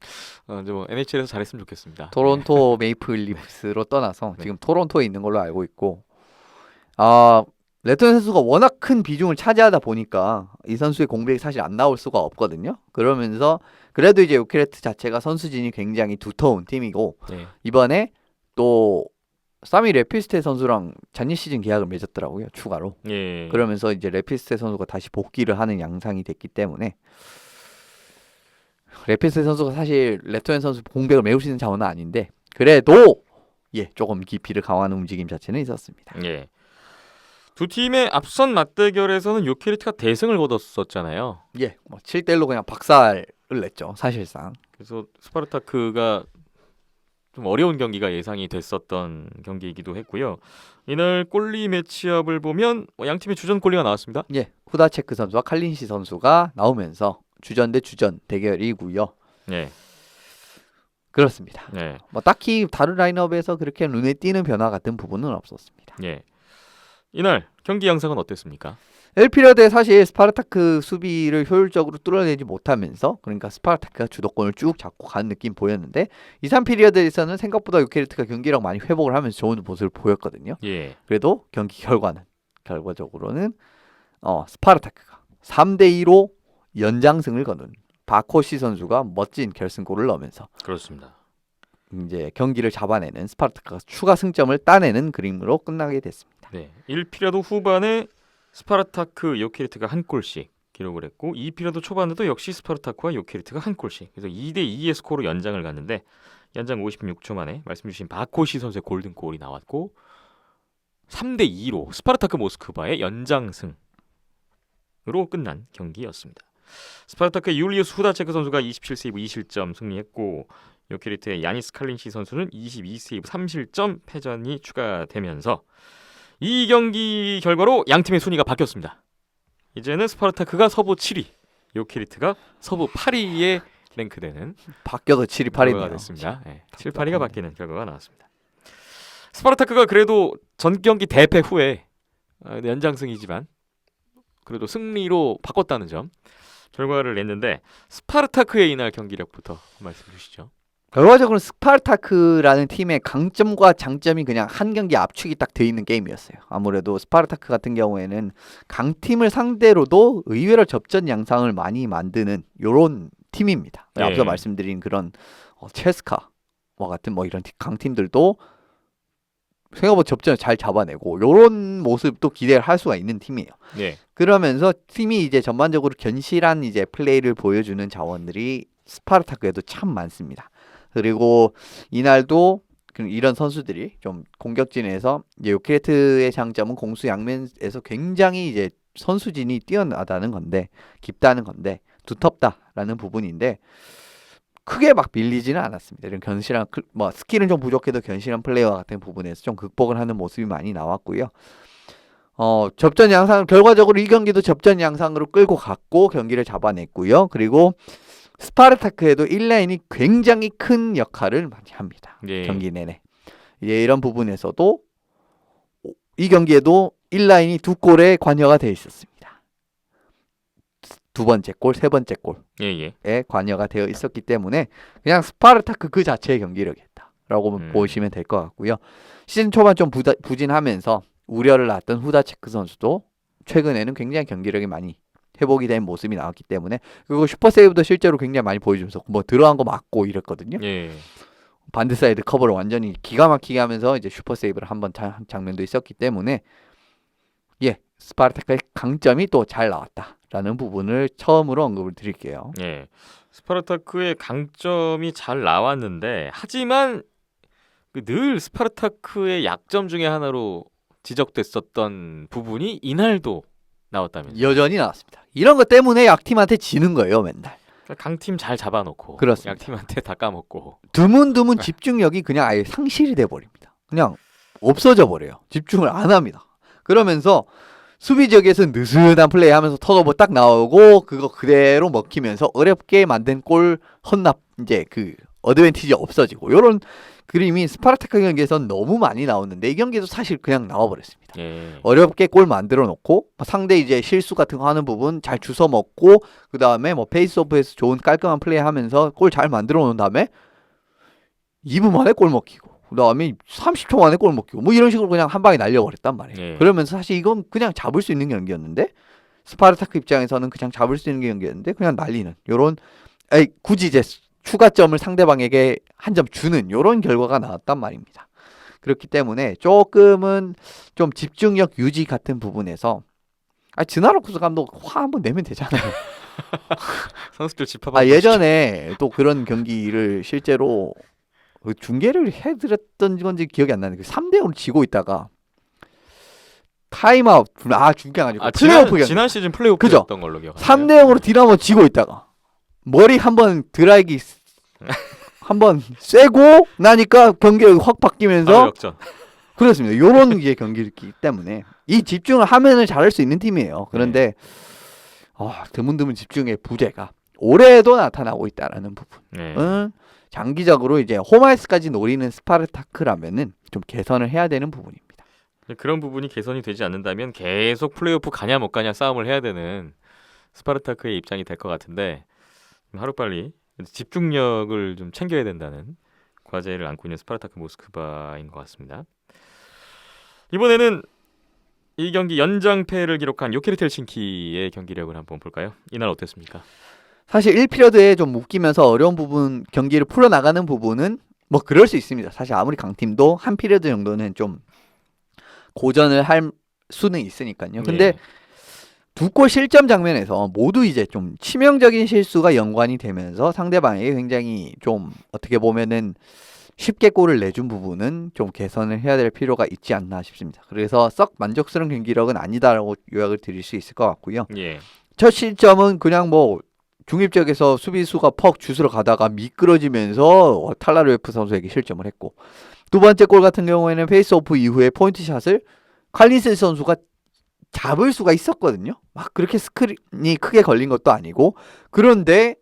이제 뭐 NHL에서 잘했으면 좋겠습니다. 토론토 메이플 리프스로 떠나서 네. 지금 토론토에 있는 걸로 알고 있고 레토넨 선수가 워낙 큰 비중을 차지하다 보니까 이 선수의 공백이 사실 안 나올 수가 없거든요. 그러면서 그래도 이제 요케레트 자체가 선수진이 굉장히 두터운 팀이고 네. 이번에 또 사미 레피스테 선수랑 작년 시즌 계약을 맺었더라고요. 추가로. 예. 그러면서 이제 레피스테 선수가 다시 복귀를 하는 양상이 됐기 때문에 레피스테 선수가 사실 레토넨 선수 공백을 메울 수 있는 자원은 아닌데 그래도 조금 기피를 강화하는 움직임 자체는 있었습니다. 예. 두 팀의 앞선 맞대결에서는 요케리트가 대승을 거뒀었잖아요. 뭐 7대1로 그냥 박살을 냈죠. 사실상. 그래서 스파르타크가 좀 어려운 경기가 예상이 됐었던 경기이기도 했고요. 이날 골리 매치업을 보면 양 팀의 주전 골리가 나왔습니다. 예, 후다체크 선수와 칼린시 선수가 나오면서 주전 대 주전 대결이고요. 네, 그렇습니다. 네, 뭐 딱히 다른 라인업에서 그렇게 눈에 띄는 변화 같은 부분은 없었습니다. 예. 이날 경기 양상은 어땠습니까? 1피리어드에 사실 스파르타크 수비를 효율적으로 뚫어내지 못하면서 그러니까 스파르타크가 주도권을 쭉 잡고 가는 느낌 보였는데 2, 3피리어드에서는 생각보다 요케리트가 경기력 많이 회복을 하면서 좋은 모습을 보였거든요. 예, 그래도 경기 결과적으로는 스파르타크가 3대2로 연장승을 거둔 바코시 선수가 멋진 결승골을 넣으면서 그렇습니다. 이제 경기를 잡아내는 스파르타크가 추가 승점을 따내는 그림으로 끝나게 됐습니다. 네, 1피리어드 후반에 스파르타크 요케리트가 한 골씩 기록을 했고 2피리어드 초반에도 역시 스파르타크와 요케리트가 한 골씩. 그래서 2대2의 스코어로 연장을 갔는데 연장 56초 만에 말씀 주신 바코시 선수의 골든골이 나왔고 3대2로 스파르타크 모스크바의 연장승으로 끝난 경기였습니다. 스파르타크의 율리우스 후다체크 선수가 27세이브 2실점 승리했고 요케리트의 야니스 칼린시 선수는 22세이브 3실점 패전이 추가되면서 이 경기 결과로 양 팀의 순위가 바뀌었습니다. 이제는 스파르타크가 서부 7위, 요케리트가 서부 8위에 랭크되는 바뀌어도 7위 8위네요. 결과가 됐습니다. 네, 7, 8위가 바뀌는 결과가 나왔습니다. 스파르타크가 그래도 전 경기 대패 후에 연장승이지만 그래도 승리로 바꿨다는 점 결과를 냈는데 스파르타크의 이날 경기력부터 말씀 주시죠. 결과적으로 스파르타크라는 팀의 강점과 장점이 그냥 한 경기 압축이 딱 돼 있는 게임이었어요. 아무래도 스파르타크 같은 경우에는 강팀을 상대로도 의외로 접전 양상을 많이 만드는 요런 팀입니다. 예. 앞서 말씀드린 그런 체스카와 같은 뭐 이런 강팀들도 생각보다 접전을 잘 잡아내고 요런 모습도 기대를 할 수가 있는 팀이에요. 네, 그러면서 팀이 이제 전반적으로 견실한 이제 플레이를 보여주는 자원들이 스파르타크에도 참 많습니다. 그리고 이날도 이런 선수들이 좀 공격진에서 이제 요케리트의 장점은 공수 양면에서 굉장히 이제 선수진이 뛰어나다는 건데 깊다는 건데 두텁다라는 부분인데 크게 막 밀리지는 않았습니다. 이런 견실한 뭐 스킬은 좀 부족해도 견실한 플레이와 같은 부분에서 좀 극복을 하는 모습이 많이 나왔고요. 접전 양상 결과적으로 이 경기도 접전 양상으로 끌고 갔고 경기를 잡아냈고요. 그리고 스파르타크에도 1라인이 굉장히 큰 역할을 많이 합니다. 예. 경기 내내. 이제 이런 부분에서도 이 경기에도 1라인이 두 골에 관여가 되어 있었습니다. 두 번째 골, 세 번째 골에 예. 관여가 되어 있었기 때문에 그냥 스파르타크 그 자체의 경기력이었다라고 보시면 될 것 같고요. 시즌 초반 좀 부진하면서 우려를 낳았던 후다체크 선수도 최근에는 굉장히 경기력이 많이 회복이 된 모습이 나왔기 때문에 그리고 슈퍼세이브도 실제로 굉장히 많이 보여주면서 뭐 들어간 거 맞고 이랬거든요. 예. 반드 사이드 커버를 완전히 기가 막히게 하면서 이제 슈퍼세이브를 한번 장면도 있었기 때문에 스파르타크의 강점이 또 잘 나왔다라는 부분을 처음으로 언급을 드릴게요. 예. 스파르타크의 강점이 잘 나왔는데 하지만 늘 스파르타크의 약점 중에 하나로 지적됐었던 부분이 이날도 나왔다면서요. 여전히 나왔습니다. 이런 것 때문에 약팀한테 지는 거예요, 맨날. 강팀 잘 잡아놓고 그렇습니다. 약팀한테 다 까먹고. 드문드문 집중력이 그냥 아예 상실이 돼버립니다. 그냥 없어져 버려요. 집중을 안 합니다. 그러면서 수비 지역에서 느슨한 플레이하면서 턴오버 딱 나오고 그거 그대로 먹히면서 어렵게 만든 골 헌납 이제 그 어드밴티지 없어지고 이런 그림이 스파르타크 경기에서 너무 많이 나오는데 이 경기도 사실 그냥 나와버렸습니다. 예. 어렵게 골 만들어 놓고 상대 이제 실수 같은 거 하는 부분 잘 주워 먹고 그 다음에 뭐 페이스오프에서 좋은 깔끔한 플레이 하면서 골 잘 만들어 놓은 다음에 2분 만에 골 먹히고 그 다음에 30초 만에 골 먹히고 뭐 이런 식으로 그냥 한 방에 날려버렸단 말이에요. 예. 그러면서 사실 이건 그냥 잡을 수 있는 경기였는데 스파르타크 입장에서는 그냥 잡을 수 있는 경기였는데 그냥 날리는 요런 굳이 이제 추가점을 상대방에게 한 점 주는 요런 결과가 나왔단 말입니다. 그렇기 때문에 조금은 좀 집중력 유지 같은 부분에서 드나로쿠스 감독 화 한번 내면 되잖아요. 선수들 집합. 예전에 또 그런 경기를 실제로 중계를 해드렸던 건지 기억이 안 나는데 3대0으로 지고 있다가 타임아웃 중계가 아니고 플레이오프 경기 지난 시즌 플레이오프였던 걸로 기억해요. 3대0으로 디나모 지고 있다가 머리 한번 드라이기 한번 쐬고 나니까 경기력이 확 바뀌면서 바로 역전. 그렇습니다. 요런 이제 경기이기 때문에 이 집중을 하면은 잘할 수 있는 팀이에요. 그런데 드문드문 집중의 부재가 올해도 나타나고 있다라는 네. 부분은 장기적으로 이제 홈아이스까지 노리는 스파르타크라면은 좀 개선을 해야 되는 부분입니다. 그런 부분이 개선이 되지 않는다면 계속 플레이오프 가냐 못 가냐 싸움을 해야 되는 스파르타크의 입장이 될 것 같은데 하루빨리 집중력을 좀 챙겨야 된다는 과제를 안고 있는 스파르타크 모스크바인 것 같습니다. 이번에는 이 경기 연장패를 기록한 요케리트 헬싱키의 경기력을 한번 볼까요? 이날 어땠습니까? 사실 1피리어드에 좀 묶이면서 어려운 부분 경기를 풀어나가는 부분은 뭐 그럴 수 있습니다. 사실 아무리 강팀도 한 피리어드 정도는 좀 고전을 할 수는 있으니까요. 근데 예. 두 골 실점 장면에서 모두 이제 좀 치명적인 실수가 연관이 되면서 상대방에게 굉장히 좀 어떻게 보면은 쉽게 골을 내준 부분은 좀 개선을 해야 될 필요가 있지 않나 싶습니다. 그래서 썩 만족스러운 경기력은 아니다라고 요약을 드릴 수 있을 것 같고요. 예. 첫 실점은 그냥 뭐 중립적에서 수비수가 퍽 주스러 가다가 미끄러지면서 탈라르웨프 선수에게 실점을 했고, 두 번째 골 같은 경우에는 페이스오프 이후에 포인트샷을 칼린스 선수가 잡을 수가 있었거든요. 막 그렇게 스크린이 크게 걸린 것도 아니고, 그런데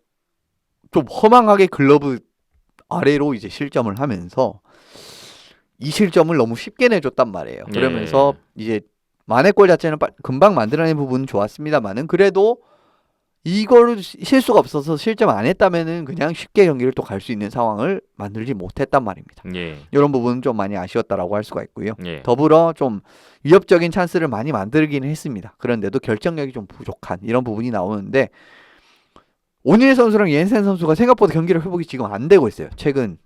좀 허망하게 글러브 아래로 이제 실점을 하면서 이 실점을 너무 쉽게 내줬단 말이에요. 그러면서 이제 만회골 자체는 금방 만들어낸 부분은 좋았습니다만은 그래도 이거를 실수가 없어서 실점 안 했다면은 그냥 쉽게 경기를 또 갈 수 있는 상황을 만들지 못했단 말입니다. 예. 이런 부분은 좀 많이 아쉬웠다라고 할 수가 있고요. 예. 더불어 좀 위협적인 찬스를 많이 만들기는 했습니다. 그런데도 결정력이 좀 부족한 이런 부분이 나오는데, 오닐 선수랑 옌센 선수가 생각보다 경기를 회복이 지금 안 되고 있어요. 최근.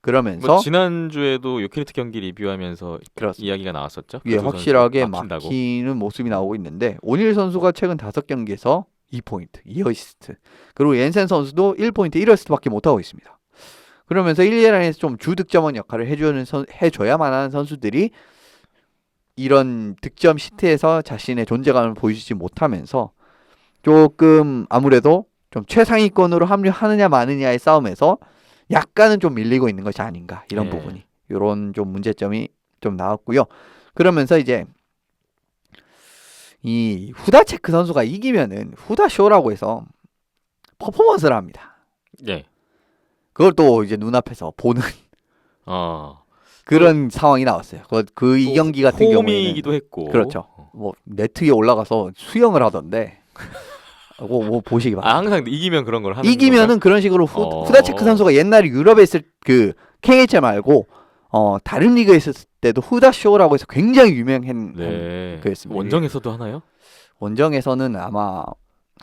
그러면서 뭐 지난주에도 요케리트 경기 리뷰하면서 그렇습니다. 이야기가 나왔었죠. 예, 그 두 확실하게 선수 막힌다고. 막히는 모습이 나오고 있는데, 오닐 선수가 최근 5경기에서 2포인트, 2어시스트. 그리고 옌센 선수도 1포인트, 1어시스트밖에 못하고 있습니다. 그러면서 1, 2라인에서 좀 주득점원 역할을 해줘야만 하는 선수들이 이런 득점 시트에서 자신의 존재감을 보여주지 못하면서 조금 아무래도 좀 최상위권으로 합류하느냐 마느냐의 싸움에서 약간은 좀 밀리고 있는 것이 아닌가, 이런 네. 부분이, 이런 좀 문제점이 좀 나왔고요. 그러면서 이제 이 후다체크 선수가 이기면은 후다쇼라고 해서 퍼포먼스를 합니다. 예. 그걸 또 이제 눈앞에서 보는 또 그런 상황이 나왔어요. 이 경기 같은 경우에는 홈이기도 했고. 그렇죠. 뭐 네트 위에 올라가서 수영을 하던데 뭐 보시기 바랍니다. 항상 이기면 그런 걸 하는 이기면은 그런 식으로 후다체크 선수가 옛날에 유럽에 있을 그 KHL 말고 다른 리그에 있었을 때도 후다쇼라고 해서 굉장히 유명한 네. 그랬습니다. 원정에서도 하나요? 원정에서는 아마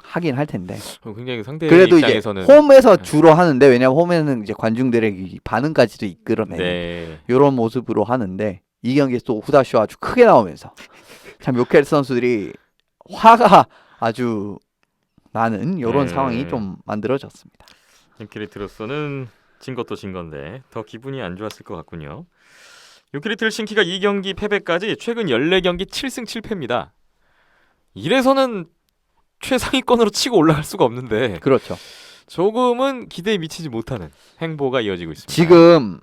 하긴 할 텐데. 굉장히 상대 그래도 입장에서는 이제 홈에서 주로 하는데, 왜냐면 홈에는 이제 관중들의 반응까지도 이끌어내는 네. 이런 모습으로 하는데, 이 경기에 또 후다쇼 아주 크게 나오면서 참 요케리트 선수들이 화가 아주 나는 이런 네. 상황이 좀 만들어졌습니다. 요케리트로서는 진 것도 진 건데 더 기분이 안 좋았을 것 같군요. 요케리트 헬싱키가 2경기 패배까지 최근 14경기 7승 7패입니다. 이래서는 최상위권으로 치고 올라갈 수가 없는데 그렇죠. 조금은 기대에 미치지 못하는 행보가 이어지고 있습니다. 지금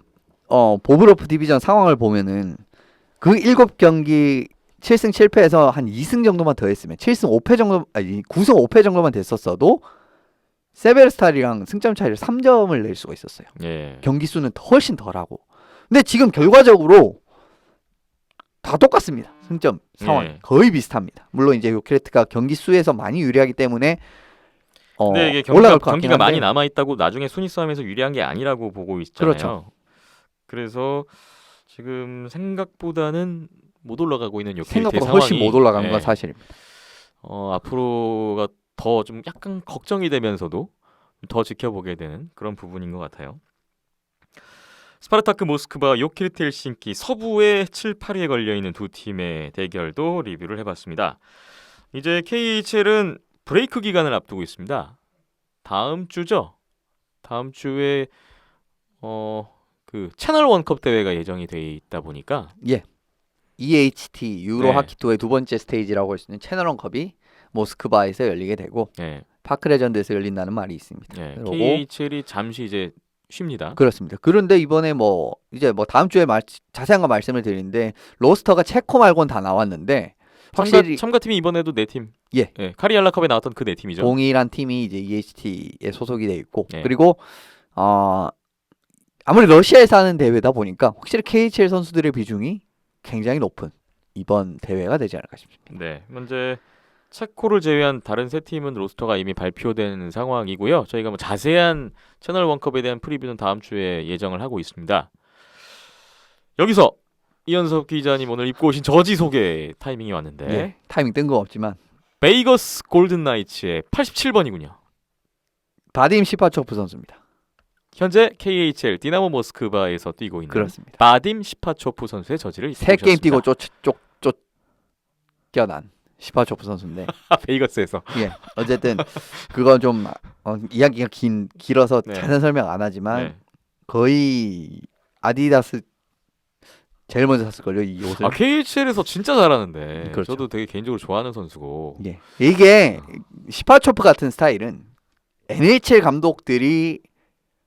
보브로프 디비전 상황을 보면은 그 7경기 7승 7패에서 한 2승 정도만 더 했으면 7승 5패 정도, 아니 9승 5패 정도만 됐었어도 세베르스탈이랑 승점 차이를 3점을 낼 수가 있었어요. 예. 경기 수는 훨씬 덜하고. 근데 지금 결과적으로 다 똑같습니다. 승점 상황이 예. 거의 비슷합니다. 물론 이제 요케레트가 경기 수에서 많이 유리하기 때문에 근데 이게 올라갈 것 같긴 경기가 많이 한데. 남아 있다고 나중에 순위 싸움에서 유리한 게 아니라고 보고 있잖아요. 그렇죠. 그래서 지금 생각보다는 못 올라가고 있는 요케리트의 생각보다 상황이 훨씬 못 올라가는 건 사실입니다. 앞으로가 더 좀 약간 걱정이 되면서도 더 지켜보게 되는 그런 부분인 것 같아요. 스파르타크 모스크바, 요케리트 헬싱키 서부의 7, 8위에 걸려있는 두 팀의 대결도 리뷰를 해봤습니다. 이제 KHL은 브레이크 기간을 앞두고 있습니다. 다음 주죠. 다음 주에 그 채널 원컵 대회가 예정이 돼 있다 보니까 EHT 유로 네. 하키 투어의 두 번째 스테이지라고 할 수 있는 채널원컵이 모스크바에서 열리게 되고 예, 파크 레전드에서 열린다는 말이 있습니다. 예, 그리고 KHL이 잠시 이제 쉽니다. 그렇습니다. 그런데 이번에 뭐 이제 뭐 다음 주에 자세한 거 말씀을 드리는데 로스터가 체코 말고는 다 나왔는데 확실히 참가팀이 이번에도 4팀. 예. 카리알라컵에 나왔던 그 4팀이죠. 동일한 팀이 이제 EHT에 소속이 돼 있고 예. 그리고 아무리 러시아에서 하는 대회다 보니까 확실히 KHL 선수들의 비중이 굉장히 높은 이번 대회가 되지 않을까 싶습니다. 네, 현재 체코를 제외한 다른 3팀은 로스터가 이미 발표된 상황이고요. 저희가 뭐 자세한 채널 원컵에 대한 프리뷰는 다음 주에 예정을 하고 있습니다. 여기서 이현석 기자님 오늘 입고 오신 저지 소개 타이밍이 왔는데 예, 타이밍 뜬금없지만 베이거스 골든 나이츠의 87번이군요. 바딤 시파초프 선수입니다. 현재 KHL 디나모 모스크바에서 뛰고 있는 그렇습니다. 바딤 시파초프 선수의 저지를 입고 3게임 뛰고 오셨습니다. 쫓겨난 시파초프 선수인데 베이거스에서 예, 어쨌든 그건 좀 이야기가 길어서 네. 자세한 설명 안 하지만 네. 거의 아디다스 제일 먼저 샀을걸요 이 옷을. KHL에서 진짜 잘하는데 그렇죠. 저도 되게 개인적으로 좋아하는 선수고 예. 이게 시파초프 같은 스타일은 NHL 감독들이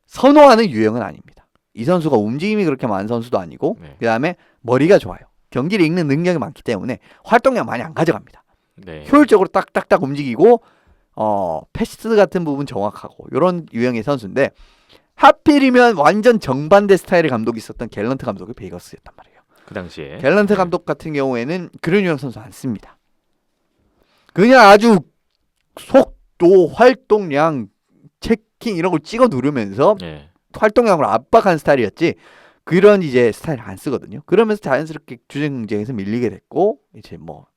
선호하는 유형은 아닙니다. 이 선수가 움직임이 그렇게 많은 선수도 아니고 네. 그다음에 머리가 좋아요. 경기를 읽는 능력이 많기 때문에 활동량 많이 안 가져갑니다. 네. 효율적으로 딱딱딱 움직이고 패스 같은 부분 정확하고 이런 유형의 선수인데 하필이면 완전 정반대 스타일의 감독이 있었던 갤런트 감독이 베이거스였단 말이에요. 그 당시에 갤런트 감독 같은 경우에는 그런 유형 선수 안 씁니다. 그냥 아주 속도, 활동량, 체킹 이런 걸 찍어 누르면서 네. 활동량으로 압박하는 스타일이었지 그런 이제 스타일 안 쓰거든요. 그러면서 자연스럽게 주전 경쟁에서 밀리게 됐고 이제 뭐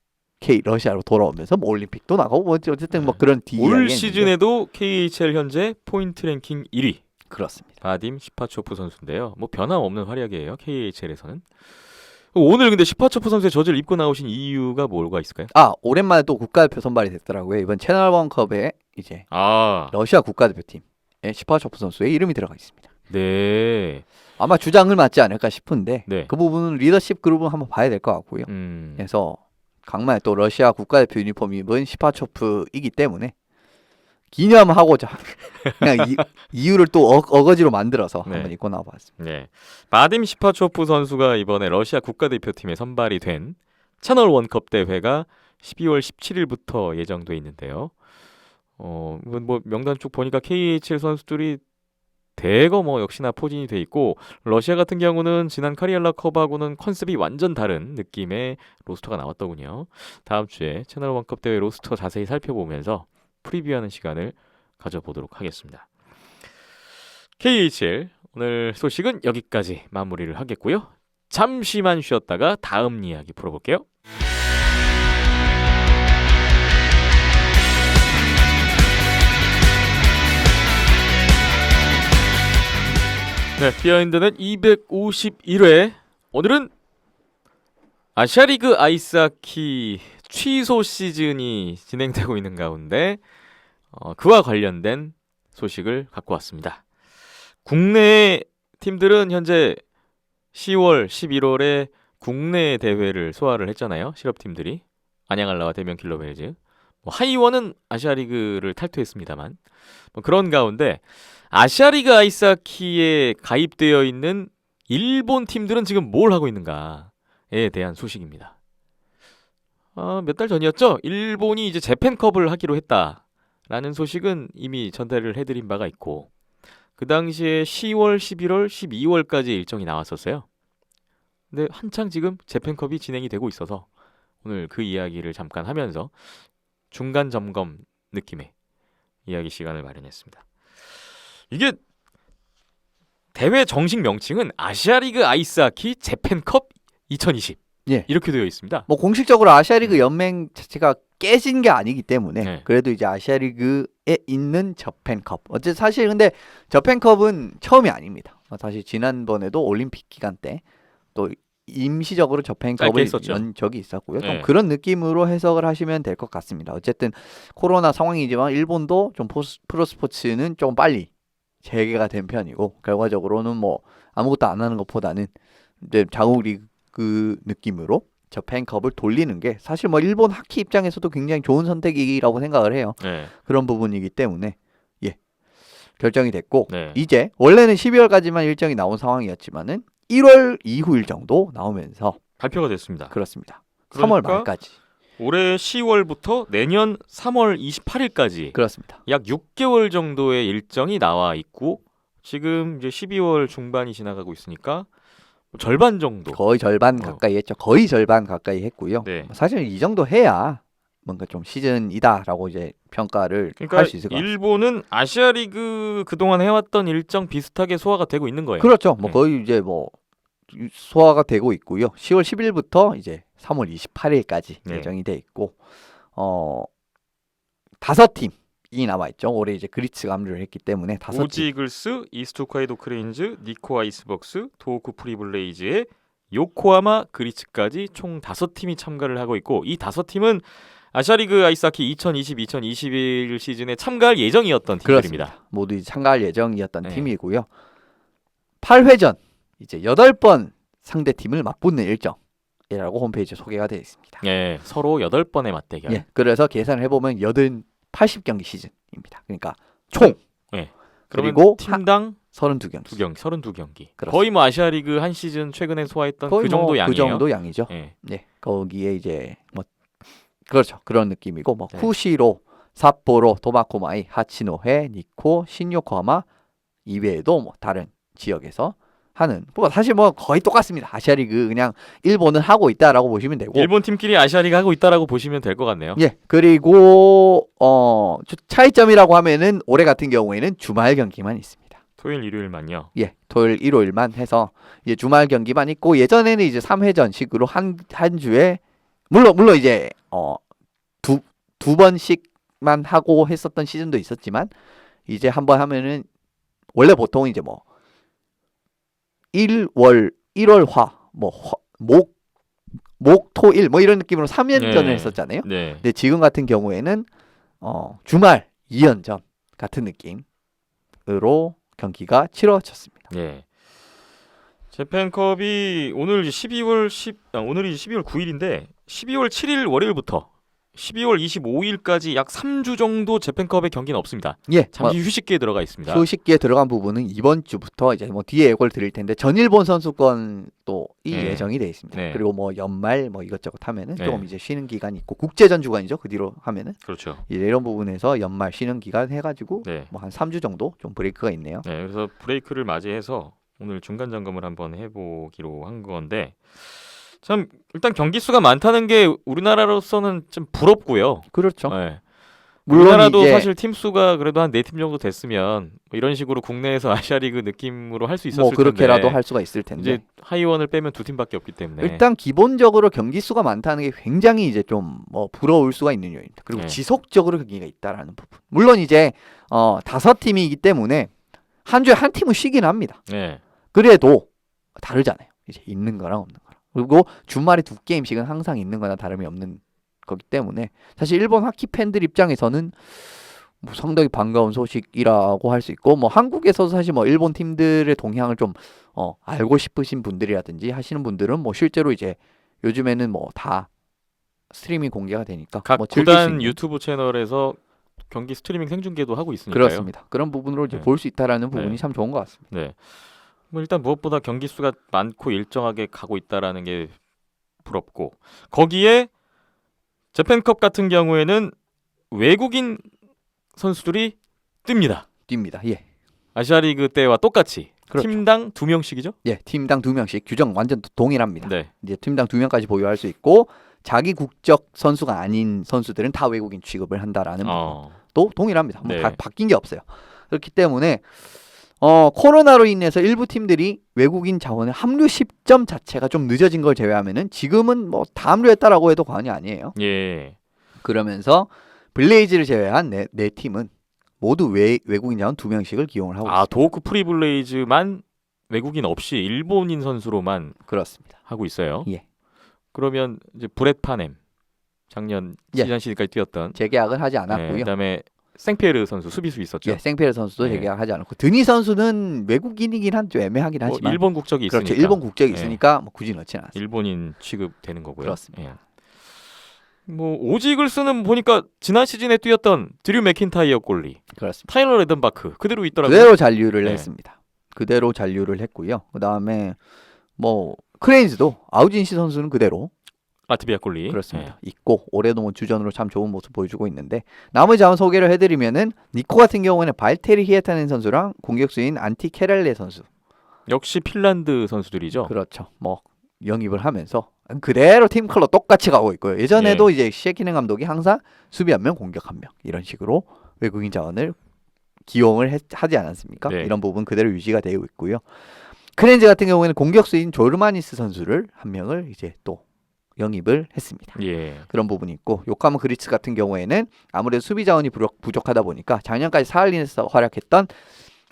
러시아로 돌아오면서 뭐 올림픽도 나가고 뭐 어쨌든 뭐 그런 올 시즌에도 KHL 현재 포인트 랭킹 1위 그렇습니다. 바딤 시파초프 선수인데요. 뭐 변함없는 활약이에요. KHL에서는. 오늘 근데 시파초프 선수의 저지를 입고 나오신 이유가 뭐가 있을까요? 오랜만에 또 국가대표 선발이 됐더라고요. 이번 채널 원컵에 이제 러시아 국가대표팀에 시파초프 선수의 이름이 들어가 있습니다. 네. 아마 주장을 맡지 않을까 싶은데 네. 그 부분은 리더십 그룹은 한번 봐야 될 것 같고요. 그래서 강만에 또 러시아 국가대표 유니폼 입은 시파초프이기 때문에 기념하고자 그냥 이유를 또 어거지로 만들어서 네. 한번 입고 나와봤습니다. 네. 바딤 시파초프 선수가 이번에 러시아 국가대표팀에 선발이 된 채널 원컵 대회가 12월 17일부터 예정돼 있는데요. 이건 뭐 명단 쭉 보니까 KHL 선수들이 대거 뭐 역시나 포진이 돼 있고 러시아 같은 경우는 지난 카리알라컵하고는 컨셉이 완전 다른 느낌의 로스터가 나왔더군요. 다음 주에 채널 원컵 대회 로스터 자세히 살펴보면서 프리뷰하는 시간을 가져보도록 하겠습니다. KHL 오늘 소식은 여기까지 마무리를 하겠고요. 잠시만 쉬었다가 다음 이야기 풀어볼게요. 네, 비하인드는 251회. 오늘은 아시아리그 아이스하키 취소 시즌이 진행되고 있는 가운데 그와 관련된 소식을 갖고 왔습니다. 국내 팀들은 현재 10월, 11월에 국내 대회를 소화를 했잖아요. 실업팀들이. 안양알라와 대명킬러베이즈. 하이원은 아시아리그를 탈퇴했습니다만 그런 가운데 아시아리그 아이스하키에 가입되어 있는 일본 팀들은 지금 뭘 하고 있는가에 대한 소식입니다. 몇 달 전이었죠? 일본이 이제 재팬컵을 하기로 했다라는 소식은 이미 전달을 해드린 바가 있고 그 당시에 10월, 11월, 12월까지 일정이 나왔었어요. 근데 한창 지금 재팬컵이 진행이 되고 있어서 오늘 그 이야기를 잠깐 하면서 중간 점검 느낌의 이야기 시간을 마련했습니다. 이게 대회 정식 명칭은 아시아리그 아이스하키 재팬컵 2020 예. 이렇게 되어 있습니다. 뭐 공식적으로 아시아리그 연맹 자체가 깨진 게 아니기 때문에 네. 그래도 이제 아시아리그에 있는 저팬컵. 어쨌든 사실 근데 저팬컵은 처음이 아닙니다. 사실 지난번에도 올림픽 기간 때 또 임시적으로 저팬컵을 연 적이 있었고요. 좀 네. 그런 느낌으로 해석을 하시면 될 것 같습니다. 어쨌든 코로나 상황이지만 일본도 좀 프로스포츠는 좀 빨리 재개가 된 편이고 결과적으로는 뭐 아무것도 안 하는 것보다는 이제 자국 리그 느낌으로 저팬컵을 돌리는 게 사실 뭐 일본 하키 입장에서도 굉장히 좋은 선택이라고 생각을 해요. 네. 그런 부분이기 때문에 결정이 됐고 네. 이제 원래는 12월까지만 일정이 나온 상황이었지만은 1월 이후일 정도 나오면서 발표가 됐습니다. 그렇습니다. 그러니까 3월 말까지 올해 10월부터 내년 3월 28일까지 그렇습니다. 약 6개월 정도의 일정이 나와 있고 지금 이제 12월 중반이 지나가고 있으니까 절반 정도. 거의 절반 가까이 했죠. 거의 절반 가까이 했고요. 네. 사실 이 정도 해야 뭔가 좀 시즌이다라고 이제 평가를 그러니까 할 수 있을 것 같습니다. 일본은 아시아 리그 그동안 해왔던 일정 비슷하게 소화가 되고 있는 거예요. 그렇죠. 뭐 네. 거의 이제 뭐 소화가 되고 있고요. 10월 10일부터 이제 3월 28일까지 네. 예정이 돼 있고 5팀이 남아 있죠. 올해 이제 그리츠가 합류를 했기 때문에 5팀. 우지 이글스, 이스트 홋카이도 크레인즈, 니코 아이스벅스, 도호쿠 프리블레이즈의 요코하마 그리츠까지 총 5팀이 참가를 하고 있고 이 5팀은 아시아리그 아이스하키 2020-2021 시즌에 참가할 예정이었던 팀들입니다. 그렇습니다. 모두 이제 참가할 예정이었던 네. 팀이고요. 8회전 이제 8번 상대 팀을 맞붙는 일정이라고 홈페이지에 소개가 되어 있습니다. 예, 서로 8번의 맞대결. 예, 그래서 계산을 해보면 80경기 시즌입니다. 그러니까 총 그러면 그리고 팀당 32경기. 32경기. 그렇습니다. 거의 뭐 아시아리그 한 시즌 최근에 소화했던 그 정도 양이에요. 그 정도 양이죠. 예. 네, 거기에 이제 뭐 그렇죠. 그런 느낌이고 뭐 네. 쿠시로, 삿포로, 도마코마이, 하치노헤, 니코, 신요코하마 이외에도 뭐 다른 지역에서 하는 뭐 사실 뭐 거의 똑같습니다. 아시아리그 그냥 일본은 하고 있다라고 보시면 되고. 일본 팀끼리 아시아리그 하고 있다라고 보시면 될 것 같네요. 예. 그리고 차이점이라고 하면은 올해 같은 경우에는 주말 경기만 있습니다. 토요일 일요일만요. 예. 토요일 일요일만 해서 이제 주말 경기만 있고 예전에는 이제 3회전식으로 한 주에 물론 이제 두 번씩만 하고 했었던 시즌도 있었지만 이제 한 번 하면은 원래 보통 이제 뭐 1월화 목토일 뭐 이런 느낌으로 3연전을 네. 했었잖아요. 네. 근데 지금 같은 경우에는 주말 2연전 같은 느낌으로 경기가 치러졌습니다. 예. 재팬컵이 오늘 이제 오늘이 12월 9일인데 12월 7일 월요일부터 12월 25일까지 약 3주 정도 재팬컵의 경기는 없습니다. 예, 잠시 휴식기에 들어가 있습니다. 휴식기에 들어간 부분은 이번 주부터 이제 뭐 뒤에 예고를 드릴 텐데 전일본 선수권도 네. 예정이 돼 있습니다. 네. 그리고 뭐 연말 뭐 이것저것 하면은 네. 조금 이제 쉬는 기간이 있고 국제전 주간이죠. 그 뒤로 하면은 그렇죠. 이제 이런 부분에서 연말 쉬는 기간 해가지고 네. 뭐 한 3주 정도 좀 브레이크가 있네요. 네, 그래서 브레이크를 맞이해서 오늘 중간 점검을 한번 해보기로 한 건데 참 일단 경기 수가 많다는 게 우리나라로서는 좀 부럽고요. 그렇죠. 네. 물론 우리나라도 이제 사실 팀 수가 그래도 한 4팀 정도 됐으면 뭐 이런 식으로 국내에서 아시아리그 느낌으로 할 수 있었을 뭐 그렇게라도 텐데 할 수가 있을 텐데 이제 하이원을 빼면 2팀밖에 없기 때문에 일단 기본적으로 경기 수가 많다는 게 굉장히 이제 좀 뭐 부러울 수가 있는 요인입니다. 그리고 네. 지속적으로 경기가 있다라는 부분. 물론 이제 5팀이기 때문에 한 주에 한 팀은 쉬긴 합니다. 네. 그래도 다르잖아요. 이제 있는 거랑 없는 거랑. 그리고 주말에 2게임씩은 항상 있는 거나 다름이 없는 거기 때문에 사실 일본 하키 팬들 입장에서는 뭐 상당히 반가운 소식이라고 할 수 있고 뭐 한국에서도 사실 뭐 일본 팀들의 동향을 좀 알고 싶으신 분들이라든지 하시는 분들은 뭐 실제로 이제 요즘에는 뭐 다 스트리밍 공개가 되니까 각 뭐 즐길 수 구단 있는. 유튜브 채널에서 경기 스트리밍 생중계도 하고 있으니까요. 그렇습니다. 그런 부분으로 이제 네. 볼 수 있다라는 부분이 네. 참 좋은 것 같습니다. 네. 뭐 일단 무엇보다 경기 수가 많고 일정하게 가고 있다라는 게 부럽고 거기에 재팬컵 같은 경우에는 외국인 선수들이 뜹니다. 뜁니다. 예. 아시아리그 때와 똑같이 그렇죠. 팀당 2명씩이죠? 예, 팀당 2명씩 규정 완전 동일합니다. 네. 이제 팀당 2명까지 보유할 수 있고 자기 국적 선수가 아닌 선수들은 다 외국인 취급을 한다라는 부분도 동일합니다. 뭐 네. 다 바뀐 게 없어요. 그렇기 때문에 코로나로 인해서 일부 팀들이 외국인 자원의 합류 시점 자체가 좀 늦어진 걸 제외하면은 지금은 뭐 다 합류했다라고 해도 과언이 아니에요. 예. 그러면서 블레이즈를 제외한 네 팀은 모두 외국인 자원 2명씩을 기용을 하고 있습니다. 도호쿠 프리블레이즈만 외국인 없이 일본인 선수로만 그렇습니다. 하고 있어요. 예. 그러면 이제 브렛 파넴 작년 예. 시즌 시즌까지 뛰었던 재계약을 하지 않았고요. 그다음에 생피에르 선수 수비수 있었죠. 예, 생페르 선수도 네. 재계약하지 않았고 드니 선수는 외국인이긴 한 좀 애매하긴 뭐 하지만 일본 국적이 있으니까. 그렇죠. 일본 국적이 예. 있으니까 뭐 굳이 넣지는 않습니다. 일본인 취급되는 거고요. 그렇습니다. 예. 뭐 오지 이글스는 보니까 지난 시즌에 뛰었던 드류 맥킨타이어 골리, 그렇습니다. 타일러 레든바크 그대로 있더라고요. 그대로 잔류를 네. 했습니다. 그대로 잔류를 했고요. 그다음에 뭐 크레인즈도 아우진시 선수는 그대로 라트비아 골리. 그렇습니다. 있고 올해도 뭐 주전으로 참 좋은 모습 보여주고 있는데 나머지 자원 소개를 해드리면은 니코 같은 경우는 발테리 히에타넨 선수랑 공격수인 안티 케렐레 선수. 역시 핀란드 선수들이죠. 그렇죠. 뭐 영입을 하면서 그대로 팀 컬러 똑같이 가고 있고요. 예전에도 이제 시에키넨 감독이 항상 수비 한 명, 공격 한 명 이런 식으로 외국인 자원을 기용을 하지 않았습니까? 네. 이런 부분 그대로 유지가 되고 있고요. 크렌즈 같은 경우에는 공격수인 조르마니스 선수를 한 명을 이제 또 영입을 했습니다. 예. 그런 부분이 있고 요카모 그리츠 같은 경우에는 아무래도 수비 자원이 부족하다 보니까 작년까지 사할린에서 활약했던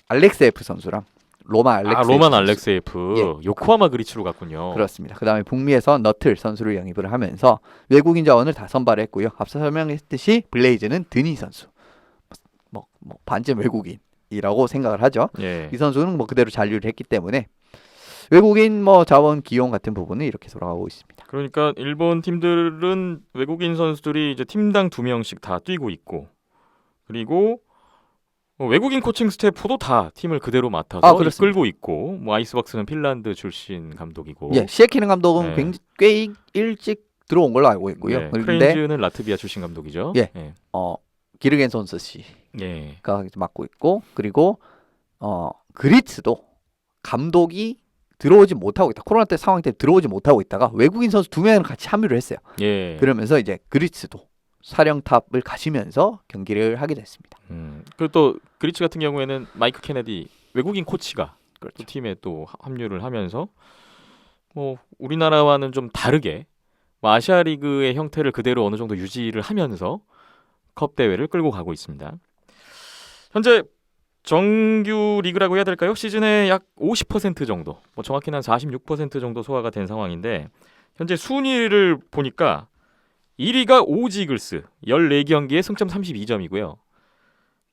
알렉세프 선수랑 로만 로만 선수. 알렉세이프 예. 요코하마 그리츠로 갔군요. 그렇습니다. 그 다음에 북미에서 너틀 선수를 영입을 하면서 외국인 자원을 다 선발했고요. 앞서 설명했듯이 블레이즈는 드니 선수 뭐 반쯤 외국인이라고 생각을 하죠. 예. 이 선수는 뭐 그대로 잔류를 했기 때문에 외국인 뭐 자원 기용 같은 부분은 이렇게 돌아가고 있습니다. 그러니까 일본 팀들은 외국인 선수들이 이제 팀당 2명씩 다 뛰고 있고, 그리고 외국인 코칭 스태프도 다 팀을 그대로 맡아서 그렇습니다. 이끌고 있고, 뭐 아이스박스는 핀란드 출신 감독이고, 예, 시에키는 감독은 네. 꽤 일찍 들어온 걸로 알고 있고요. 네, 그런데 크레인즈는 라트비아 출신 감독이죠. 예. 예. 기르겐 선수 씨가 예. 맡고 있고, 그리고 그리츠도 감독이 들어오지 못하고 있다. 코로나 때 상황 때문에 들어오지 못하고 있다가 외국인 선수 2명을 같이 합류를 했어요. 예. 그러면서 이제 그리츠도 사령탑을 가시면서 경기를 하게 됐습니다. 그리고 또 그리츠 같은 경우에는 마이크 케네디 외국인 코치가 그렇죠. 또 팀에 또 합류를 하면서 뭐 우리나라와는 좀 다르게 뭐 아시아 리그의 형태를 그대로 어느 정도 유지를 하면서 컵 대회를 끌고 가고 있습니다. 현재 정규 리그라고 해야 될까요? 시즌의 약 50% 정도, 뭐 정확히는 한 46% 정도 소화가 된 상황인데, 현재 순위를 보니까 1위가 오지 이글스 14경기에 승점 32점이고요.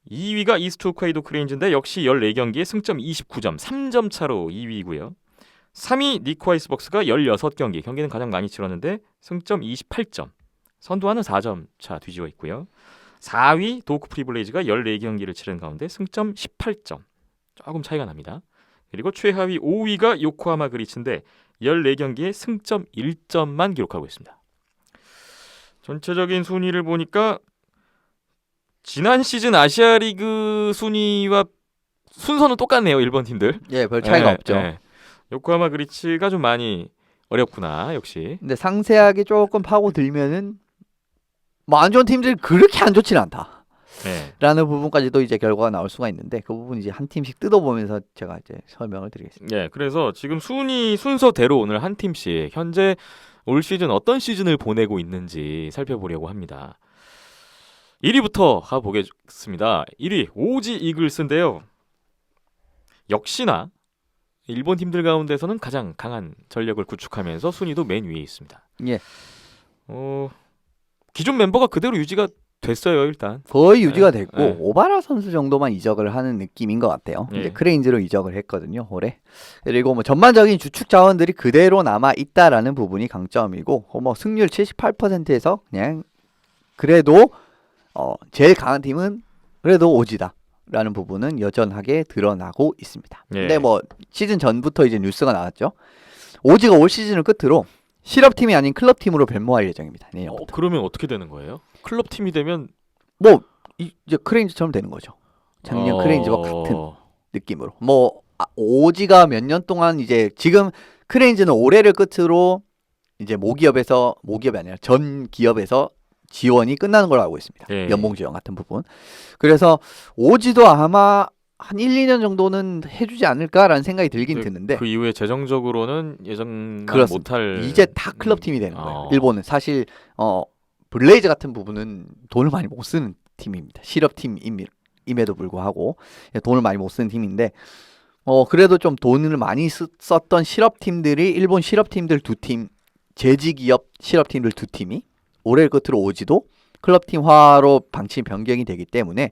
2위가 이스트 홋카이도 크레인즈인데 역시 14경기에 승점 29점, 3점 차로 2위고요. 3위 니코 아이스박스가 16경기, 경기는 가장 많이 치렀는데 승점 28점, 선두와는 4점 차 뒤지어 있고요. 4위 도크 프리블레이즈가 14경기를 치른 가운데 승점 18점, 조금 차이가 납니다. 그리고 최하위 5위가 요코하마 그리츠인데 14경기에 승점 1점만 기록하고 있습니다. 전체적인 순위를 보니까 지난 시즌 아시아 리그 순위와 순서는 똑같네요. 일본 팀들. 예, 별 차이가 없죠. 요코하마 그리츠가 좀 많이 어렵구나, 역시. 근데 상세하게 조금 파고들면은 뭐 안 좋은 팀들이 그렇게 안 좋지는 않다. 네. 라는 부분까지도 이제 결과가 나올 수가 있는데 그 부분 이제 한 팀씩 뜯어보면서 제가 이제 설명을 드리겠습니다. 네, 그래서 지금 순위 순서대로 오늘 한 팀씩 현재 올 시즌 어떤 시즌을 보내고 있는지 살펴보려고 합니다. 1위부터 가보겠습니다. 1위 오지 이글스인데요. 역시나 일본 팀들 가운데서는 가장 강한 전력을 구축하면서 순위도 맨 위에 있습니다. 예. 기존 멤버가 그대로 유지가 됐어요, 일단. 거의 유지가 됐고 네. 오바라 선수 정도만 이적을 하는 느낌인 것 같아요. 네. 이제 크레인즈로 이적을 했거든요, 올해. 그리고 뭐 전반적인 주축 자원들이 그대로 남아 있다라는 부분이 강점이고, 뭐 승률 78%에서 그냥 그래도 제일 강한 팀은 그래도 오지다라는 부분은 여전하게 드러나고 있습니다. 네. 근데 뭐 시즌 전부터 이제 뉴스가 나왔죠. 오지가 올 시즌을 끝으로 실업팀이 아닌 클럽팀으로 변모할 예정입니다. 내년부터. 그러면 어떻게 되는 거예요? 클럽 팀이 되면 뭐 이제 크레인즈처럼 되는 거죠. 작년 크레인즈와 같은 느낌으로. 뭐 오지가 몇 년 동안 이제 지금 크레인즈는 올해를 끝으로 이제 모기업이 아니라 전 기업에서 지원이 끝나는 걸로 알고 있습니다. 예. 연봉 지원 같은 부분. 그래서 오지도 아마 한 1, 2년 정도는 해주지 않을까라는 생각이 들긴 드는데 그 이후에 재정적으로는 예전만 그렇습니다. 못할 이제 다 클럽 팀이 되는 거예요. 어. 일본은 사실 블레이즈 같은 부분은 돈을 많이 못 쓰는 팀입니다. 실업 팀임에도 불구하고 돈을 많이 못 쓰는 팀인데 그래도 좀 돈을 많이 썼던 실업 팀들이 일본 실업 팀들 두 팀, 제지 기업 실업 팀들 두 팀이 올해 끝으로 오지도 클럽 팀화로 방침 변경이 되기 때문에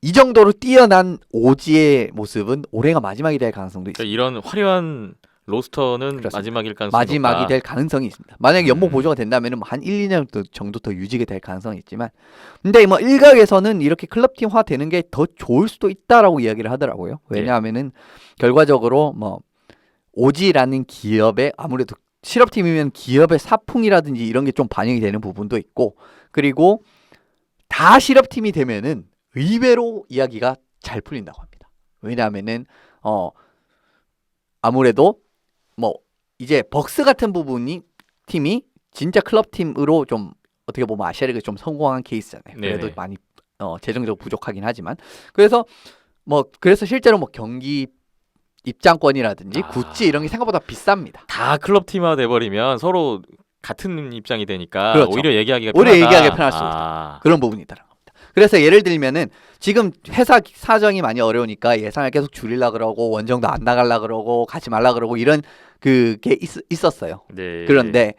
이 정도로 뛰어난 오지의 모습은 올해가 마지막이 될 가능성도 있습니다. 그러니까 이런 화려한 로스터는 그렇습니다. 마지막일 가능성이 마지막이 높다. 될 가능성이 있습니다. 만약에 연봉 음. 보조가 된다면 한 1, 2년 정도 더 유지가 될 가능성이 있지만 근데 뭐 일각에서는 이렇게 클럽팀화 되는 게 더 좋을 수도 있다라고 이야기를 하더라고요. 왜냐하면은 결과적으로 뭐 오지라는 기업의 아무래도 실업팀이면 기업의 사풍이라든지 이런 게 좀 반영이 되는 부분도 있고 그리고 다 실업팀이 되면은 의외로 이야기가 잘 풀린다고 합니다. 왜냐하면은 아무래도 뭐 이제 벅스 같은 부분이 팀이 진짜 클럽 팀으로 좀 어떻게 보면 아시아리그 좀 성공한 케이스잖아요. 그래도 네네. 많이 재정적으로 부족하긴 하지만 그래서 실제로 뭐 경기 입장권이라든지 아. 굿즈 이런 게 생각보다 비쌉니다. 다 클럽 팀화 돼버리면 서로 같은 입장이 되니까 그렇죠. 오히려 얘기하기가 오히려 편하다. 얘기하기가 편할 수 있다. 그런 부분이 있다는 겁니다. 그래서 예를 들면은 지금 회사 사정이 많이 어려우니까 예산을 계속 줄이려 그러고 원정도 안 나가려 그러고 가지 말라 그러고 이런 그게 있었어요. 네. 그런데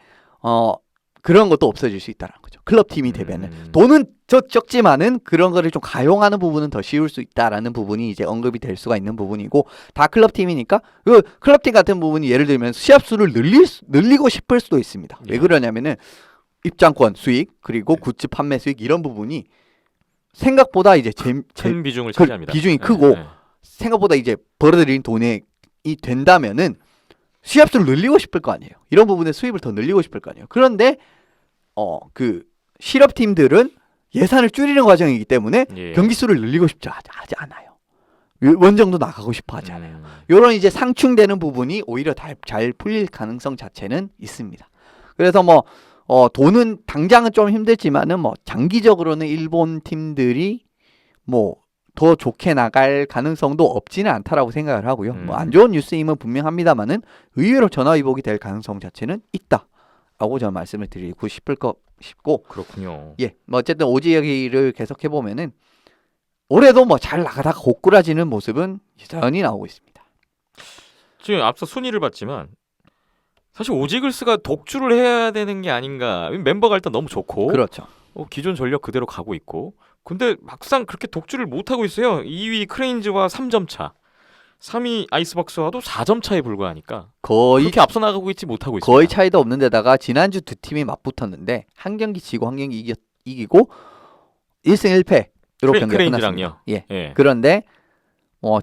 그런 것도 없어질 수 있다는 거죠. 클럽 팀이 되면은 음. 돈은 적지만은 그런 거를 좀 가용하는 부분은 더 쉬울 수 있다라는 부분이 이제 언급이 될 수가 있는 부분이고 다 클럽 팀이니까 그 클럽 팀 같은 부분이 예를 들면 시합 수를 늘리고 싶을 수도 있습니다. 왜 예. 그러냐면은 입장권 수익 그리고 네. 굿즈 판매 수익 이런 부분이 생각보다 이제 큰 비중을 그 차지합니다. 비중이 크고 생각보다 이제 벌어들인 돈이 된다면은 시합수를 늘리고 싶을 거 아니에요. 이런 부분에 수입을 더 늘리고 싶을 거 아니에요. 그런데 그 실업팀들은 예산을 줄이는 과정이기 때문에 예. 경기 수를 늘리고 싶지 하지 않아요. 원정도 나가고 싶어 하지 않아요. 음. 이런 이제 상충되는 부분이 오히려 잘 풀릴 가능성 자체는 있습니다. 그래서 뭐 돈은 당장은 좀 힘들지만은 뭐 장기적으로는 일본 팀들이 뭐 더 좋게 나갈 가능성도 없지는 않다라고 생각을 하고요. 뭐 안 좋은 뉴스임은 분명합니다만은 의외로 전화위복이 될 가능성 자체는 있다라고 저는 말씀을 드리고 싶고 그렇군요. 예, 뭐 어쨌든 오지 이야기를 계속해 보면은 올해도 뭐 잘 나가다가 고꾸라지는 모습은 여전히 나오고 있습니다. 지금 앞서 순위를 봤지만 사실 오지글스가 독주를 해야 되는 게 아닌가. 멤버가 일단 너무 좋고 그렇죠. 기존 전력 그대로 가고 있고 근데 막상 그렇게 독주를 못하고 있어요. 2위 크레인즈와 3점 차 3위 아이스박스와도 4점 차에 불과하니까 그렇게 앞서 나가고 있지 못하고 있습니다. 거의 차이도 없는 데다가 지난주 두 팀이 맞붙었는데 한 경기 지고 한 경기 이기고 1승 1패로 경기가 크레인즈랑요. 끝났습니다. 예. 예. 그런데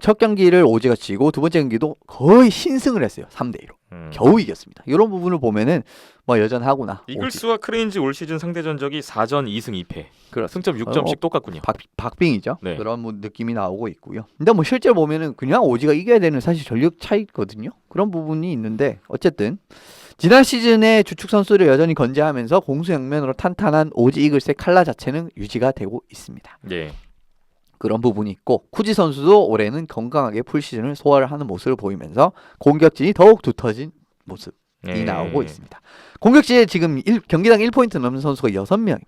첫 경기를 오지가 지고 두 번째 경기도 거의 신승을 했어요. 3대2로. 겨우 이겼습니다. 이런 부분을 보면은 뭐 여전하구나. 이글스와 크레인즈 올 시즌 상대 전적이 4전 2승 2패. 그렇습니다. 승점 6점씩 똑같군요. 박빙이죠. 네. 그런 뭐 느낌이 나오고 있고요. 근데 뭐 실제로 보면은 그냥 오지가 이겨야 되는 사실 전력 차이거든요. 그런 부분이 있는데 어쨌든 지난 시즌에 주축 선수를 여전히 건재하면서 공수영면으로 탄탄한 오지 이글스의 칼라 자체는 유지가 되고 있습니다. 네. 그런 부분이 있고 쿠지 선수도 올해는 건강하게 풀 시즌을 소화를 하는 모습을 보이면서 공격진이 더욱 두터진 모습이 네. 나오고 있습니다. 공격진에 지금 경기당 1포인트 넘는 선수가 6명입니다.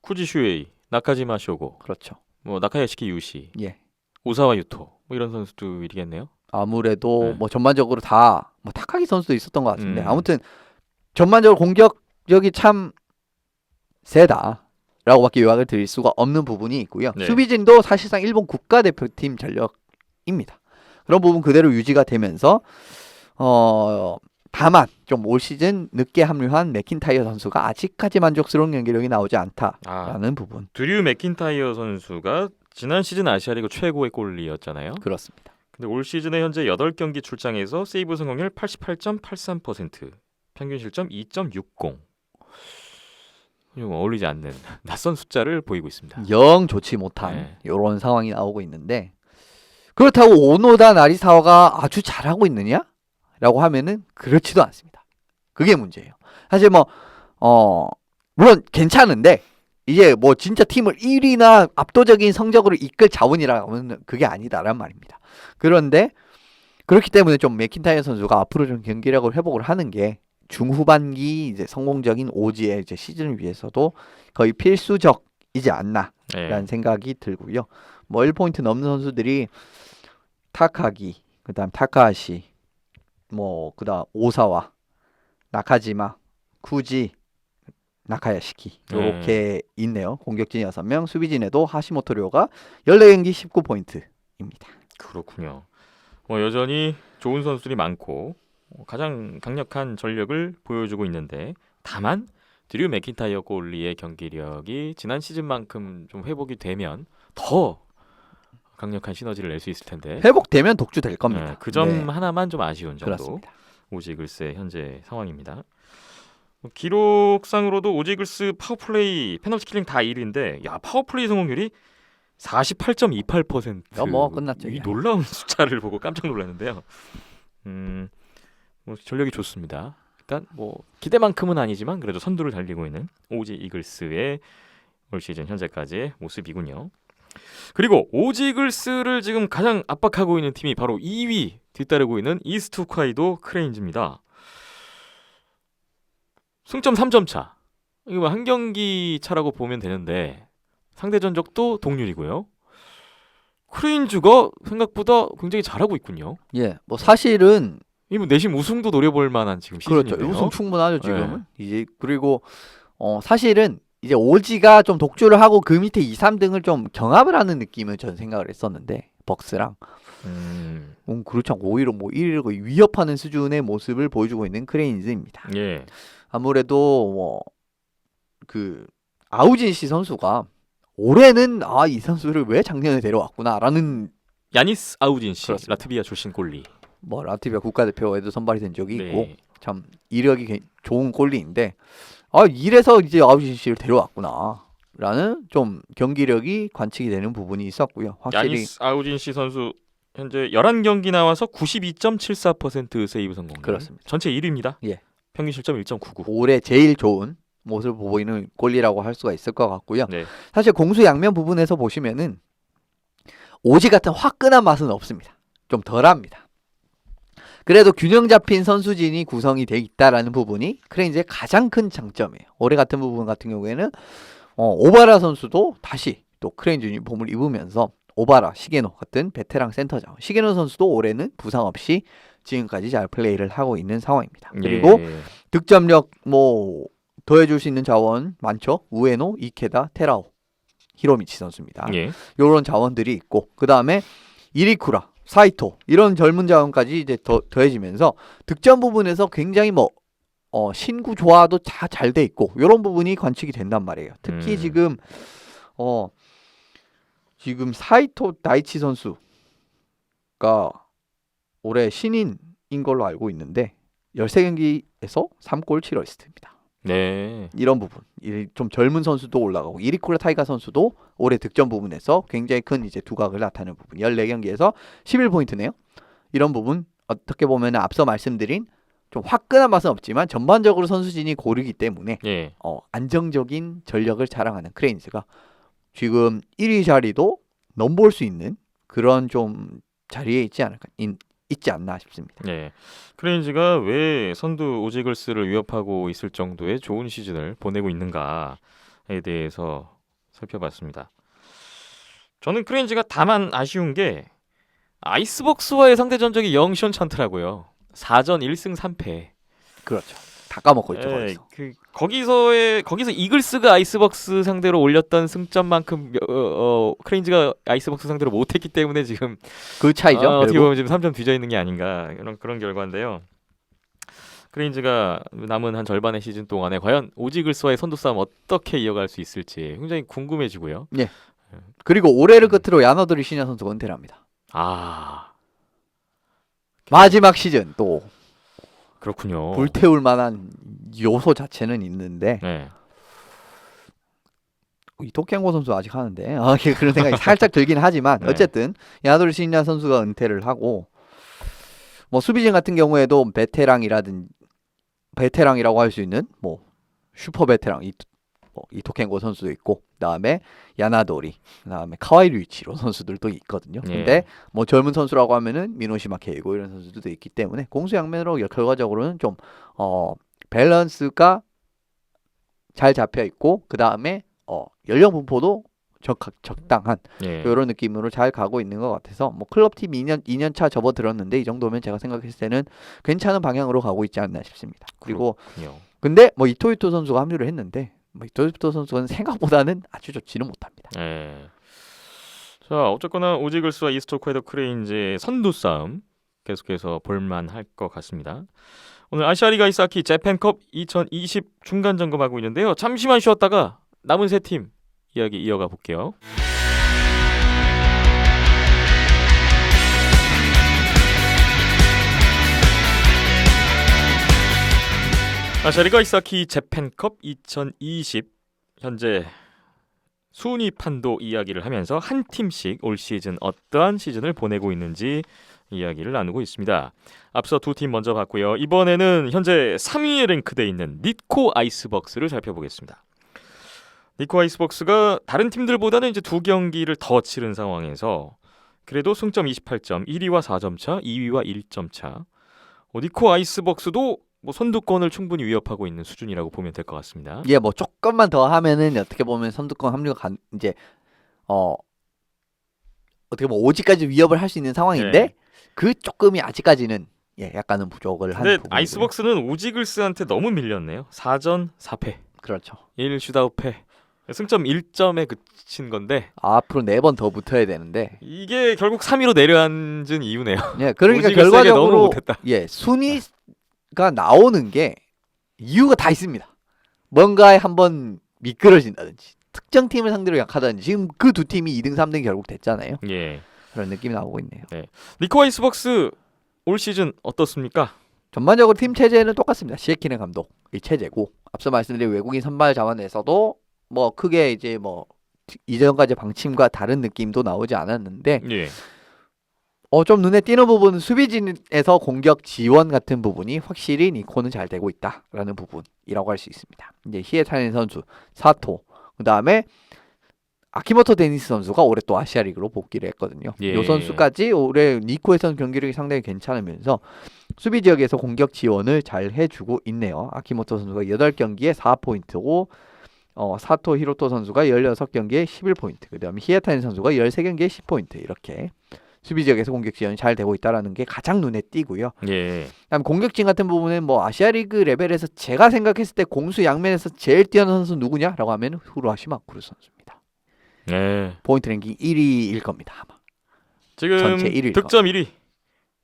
쿠지 슈에이, 나카지마 쇼고, 그렇죠. 뭐 나카야시키 유시, 예. 오사와 유토 뭐 이런 선수들이겠네요. 아무래도 네. 뭐 전반적으로 다 뭐 타카기 선수도 있었던 것 같은데 아무튼 전반적으로 공격력이 참 세다라고밖에 요약을 드릴 수가 없는 부분이 있고요. 네. 수비진도 사실상 일본 국가대표팀 전력입니다. 그런 부분 그대로 유지가 되면서 다만 좀 올 시즌 늦게 합류한 맥킨타이어 선수가 아직까지 만족스러운 경기력이 나오지 않다라는 부분. 드류 맥킨타이어 선수가 지난 시즌 아시아리그 최고의 골리였잖아요. 그렇습니다. 근데 올 시즌에 현재 8경기 출장에서 세이브 성공률 88.83%, 평균 실점 2.60. 좀 어울리지 않는 낯선 숫자를 보이고 있습니다. 영 좋지 못한 네. 이런 상황이 나오고 있는데 그렇다고 오노다 나리사와가 아주 잘하고 있느냐? 라고 하면은 그렇지도 않습니다. 그게 문제예요. 사실 물론 괜찮은데 이제 뭐 진짜 팀을 1위나 압도적인 성적으로 이끌 자원이라고 하면 그게 아니다라는 말입니다. 그런데 그렇기 때문에 좀 맥킨타이어 선수가 앞으로 좀 경기력을 회복을 하는 게 중후반기 이제 성공적인 오지의 이제 시즌을 위해서도 거의 필수적이지 않나라는 생각이 들고요. 뭐 1포인트 넘는 선수들이 타카기, 그다음 타카하시, 뭐 그다음 오사와, 나카지마, 쿠지, 나카야시키 이렇게 있네요. 공격진 6명, 수비진에도 하시모토 료가 14경기 19포인트입니다. 그렇군요. 여전히 좋은 선수들이 많고 가장 강력한 전력을 보여주고 있는데 다만 드류 맥킨타이어 골리의 경기력이 지난 시즌만큼 좀 회복이 되면 더 강력한 시너지를 낼 수 있을 텐데 회복되면 독주 될 겁니다. 네, 그 점 네, 하나만 좀 아쉬운 정도. 그렇습니다. 오지글스의 현재 상황입니다. 기록상으로도 오지글스 파워플레이, 페널티 킬링 다 1위인데 야 파워플레이 성공률이 48.28%. 뭐 끝났죠. 이 놀라운 숫자를 보고 깜짝 놀랐는데요. 뭐 전력이 좋습니다. 일단 뭐 기대만큼은 아니지만 그래도 선두를 달리고 있는 오지 이글스의 올 시즌 현재까지의 모습이군요. 그리고 오지 이글스를 지금 가장 압박하고 있는 팀이 바로 2위 뒤따르고 있는 이스트 홋카이도 크레인즈입니다. 승점 3점 차. 이거 뭐 한 경기 차라고 보면 되는데 상대 전적도 동률이고요. 크레인즈가 생각보다 굉장히 잘하고 있군요. 예, 뭐 사실은 이뭐 내심 우승도 노려볼 만한 지금 그렇죠. 시즌인데요. 우승 충분하죠 지금은. 이제 그리고 사실은 이제 오지가 좀 독주를 하고 그 밑에 2, 3등을 좀 경합을 하는 느낌을 저는 생각을 했었는데 벅스랑 그렇지 않고 오히려 뭐 1위를 위협하는 수준의 모습을 보여주고 있는 크레인즈입니다. 예. 아무래도 그 아우진시 선수가 올해는 이 선수를 왜 작년에 데려왔구나라는 야니스 아우진시 그렇습니다. 라트비아 출신 골리. 뭐 라트비아 국가대표에도 선발이 된 적이 있고 네. 참 이력이 좋은 골리인데 이래서 이제 아우진시를 데려왔구나라는 좀 경기력이 관측이 되는 부분이 있었고요. 확실히 야니스 아우진시 선수 현재 11경기 나와서 92.74% 세이브 성공률. 그렇습니다. 전체 1위입니다. 예. 평균 실점 1.99. 올해 제일 좋은 모습을 보이는 골리라고 할 수가 있을 것 같고요. 네. 사실 공수 양면 부분에서 보시면은 오지 같은 화끈한 맛은 없습니다. 좀 덜합니다. 그래도 균형 잡힌 선수진이 구성이 돼 있다라는 부분이 크레인즈의 가장 큰 장점이에요. 올해 같은 부분 같은 경우에는 오바라 선수도 다시 또 크레인즈 유니폼을 입으면서 오바라, 시게노 같은 베테랑 센터장. 시게노 선수도 올해는 부상 없이 지금까지 잘 플레이를 하고 있는 상황입니다. 그리고 예. 득점력 뭐 더해줄 수 있는 자원 많죠. 우에노, 이케다, 테라오, 히로미치 선수입니다. 예. 이런 자원들이 있고 그 다음에 이리쿠라, 사이토 이런 젊은 자원까지 이제 더해지면서 득점 부분에서 굉장히 신구 조화도 다 잘 돼 있고 이런 부분이 관측이 된단 말이에요. 특히 지금 사이토 다이치 선수가 올해 신인인 걸로 알고 있는데 13경기에서 3골 7어시스트입니다. 네. 이런 부분, 좀 젊은 선수도 올라가고 이리쿠라 타이가 선수도 올해 득점 부분에서 굉장히 큰 이제 두각을 나타내는 부분. 14경기에서 11포인트네요. 이런 부분 어떻게 보면 앞서 말씀드린 좀 화끈한 맛은 없지만 전반적으로 선수진이 고르기 때문에 예. 안정적인 전력을 자랑하는 크레인즈가 지금 1위 자리도 넘볼 수 있는 그런 좀 자리에 있지 않나 싶습니다. 네. 크레인즈가 왜 선두 오지글스를 위협하고 있을 정도의 좋은 시즌을 보내고 있는가에 대해서 살펴봤습니다. 저는 크레인즈가 다만 아쉬운 게 아이스박스와의 상대 전적이 영 시원찮더라고요. 4전 1승 3패. 그렇죠. 다 까먹고 있죠. 예, 거기서. 거기서 이글스가 아이스박스 상대로 올렸던 승점만큼 크레인즈가 아이스박스 상대로 못했기 때문에 지금 그 차이죠. 어떻게 결국. 보면 지금 3점 뒤져 있는 게 아닌가 그런 결과인데요. 크레인즈가 남은 한 절반의 시즌 동안에 과연 오지글스와의 선두 싸움 어떻게 이어갈 수 있을지 굉장히 궁금해지고요. 그리고 올해를 끝으로 야나도리 시냐 선수가 은퇴를 합니다. 마지막 시즌 또 그렇군요. 불태울 만한 요소 자체는 있는데 네. 이토켄고 선수 아직 하는데 그런 생각이 살짝 들긴 하지만 네. 어쨌든 야나도리 시냐 선수가 은퇴를 하고 뭐 수비진 같은 경우에도 베테랑이라고 할 수 있는 뭐 슈퍼 베테랑 이토켄고 선수도 있고 그다음에 야나도리 그다음에 카와이 류이치로 선수들도 있거든요. 예. 근데 뭐 젊은 선수라고 하면은 미노시마 케이고 이런 선수들도 있기 때문에 공수양면으로 결과적으로는 좀 밸런스가 잘 잡혀 있고 그다음에 연령 분포도 적당한 예. 이런 느낌으로 잘 가고 있는 것 같아서 뭐 클럽팀 2년 차 접어들었는데 이 정도면 제가 생각했을 때는 괜찮은 방향으로 가고 있지 않나 싶습니다. 그리고 그렇군요. 근데 뭐 이토이토 선수가 합류를 했는데 뭐 이토이토 선수는 생각보다는 아주 좋지는 못합니다. 예. 자, 어쨌거나 오지글스와 이스트 홋카이도 크레인즈의 선두 싸움 계속해서 볼만할 것 같습니다. 오늘 아시아리가 이사키 재팬컵 2020 중간 점검하고 있는데요. 잠시만 쉬었다가 남은 세 팀 이야기 이어가 볼게요. 아시아리가 이사키 재팬컵 2020 현재 순위 판도 이야기를 하면서 한 팀씩 올 시즌 어떠한 시즌을 보내고 있는지 이야기를 나누고 있습니다. 앞서 두 팀 먼저 봤고요. 이번에는 현재 3위에 랭크되어 있는 니코 아이스벅스를 살펴보겠습니다. 니코 아이스벅스가 다른 팀들보다는 이제 두 경기를 더 치른 상황에서 그래도 승점 28점, 1위와 4점 차, 2위와 1점 차. 니코 아이스벅스도 뭐 선두권을 충분히 위협하고 있는 수준이라고 보면 될 것 같습니다. 예, 뭐 조금만 더 하면은 어떻게 보면 선두권 합류가 이제 어떻게 보면 5지까지 위협을 할 수 있는 상황인데 네. 그 조금이 아직까지는 약간은 부족을 하는 근데 부분이고요. 아이스벅스는 오지글스한테 너무 밀렸네요. 4전 4패, 그렇죠. 1 슈다웃패. 승점 1점에 그친 건데 앞으로 4번 더 붙어야 되는데 이게 결국 3위로 내려앉은 이유네요. 예, 그러니까 오지글스에게 너무 결과적으로 못했다. 순위가 나오는 게 이유가 다 있습니다. 뭔가에 한번 미끄러진다든지 특정 팀을 상대로 약하다든지 지금 그 두 팀이 2등 3등이 결국 됐잖아요. 예. 그런 느낌이 나오고 있네요. 니코 아이스벅스 올 시즌 어떻습니까? 전반적으로 팀 체제는 똑같습니다. 시에키네 감독 이 체제고 앞서 말씀드린 외국인 선발 자원에서도 뭐 크게 이제 뭐 이전까지 방침과 다른 느낌도 나오지 않았는데 예. 좀 눈에 띄는 부분은 수비진에서 공격 지원 같은 부분이 확실히 니코는 잘 되고 있다라는 부분이라고 할 수 있습니다. 이제 히에타닌 선수, 사토, 그 다음에 아키모토 데니스 선수가 올해 또 아시아 리그로 복귀를 했거든요. 예. 이 선수까지 올해 니코에서는 경기력이 상당히 괜찮으면서 수비 지역에서 공격 지원을 잘 해주고 있네요. 아키모토 선수가 8경기에 4포인트고 사토 히로토 선수가 16경기에 11포인트, 그 다음에 히에타닌 선수가 13경기에 10포인트 이렇게 수비 지역에서 공격 지원이 잘 되고 있다는 게 가장 눈에 띄고요. 예. 그다음 공격진 같은 부분은 뭐 아시아리그 레벨에서 제가 생각했을 때 공수 양면에서 제일 뛰어난 선수 누구냐라고 하면 후루하시 마쿠루 선수입니다. 예. 포인트 랭킹 1위일 겁니다 아마. 지금 전체 1위일 득점 1위,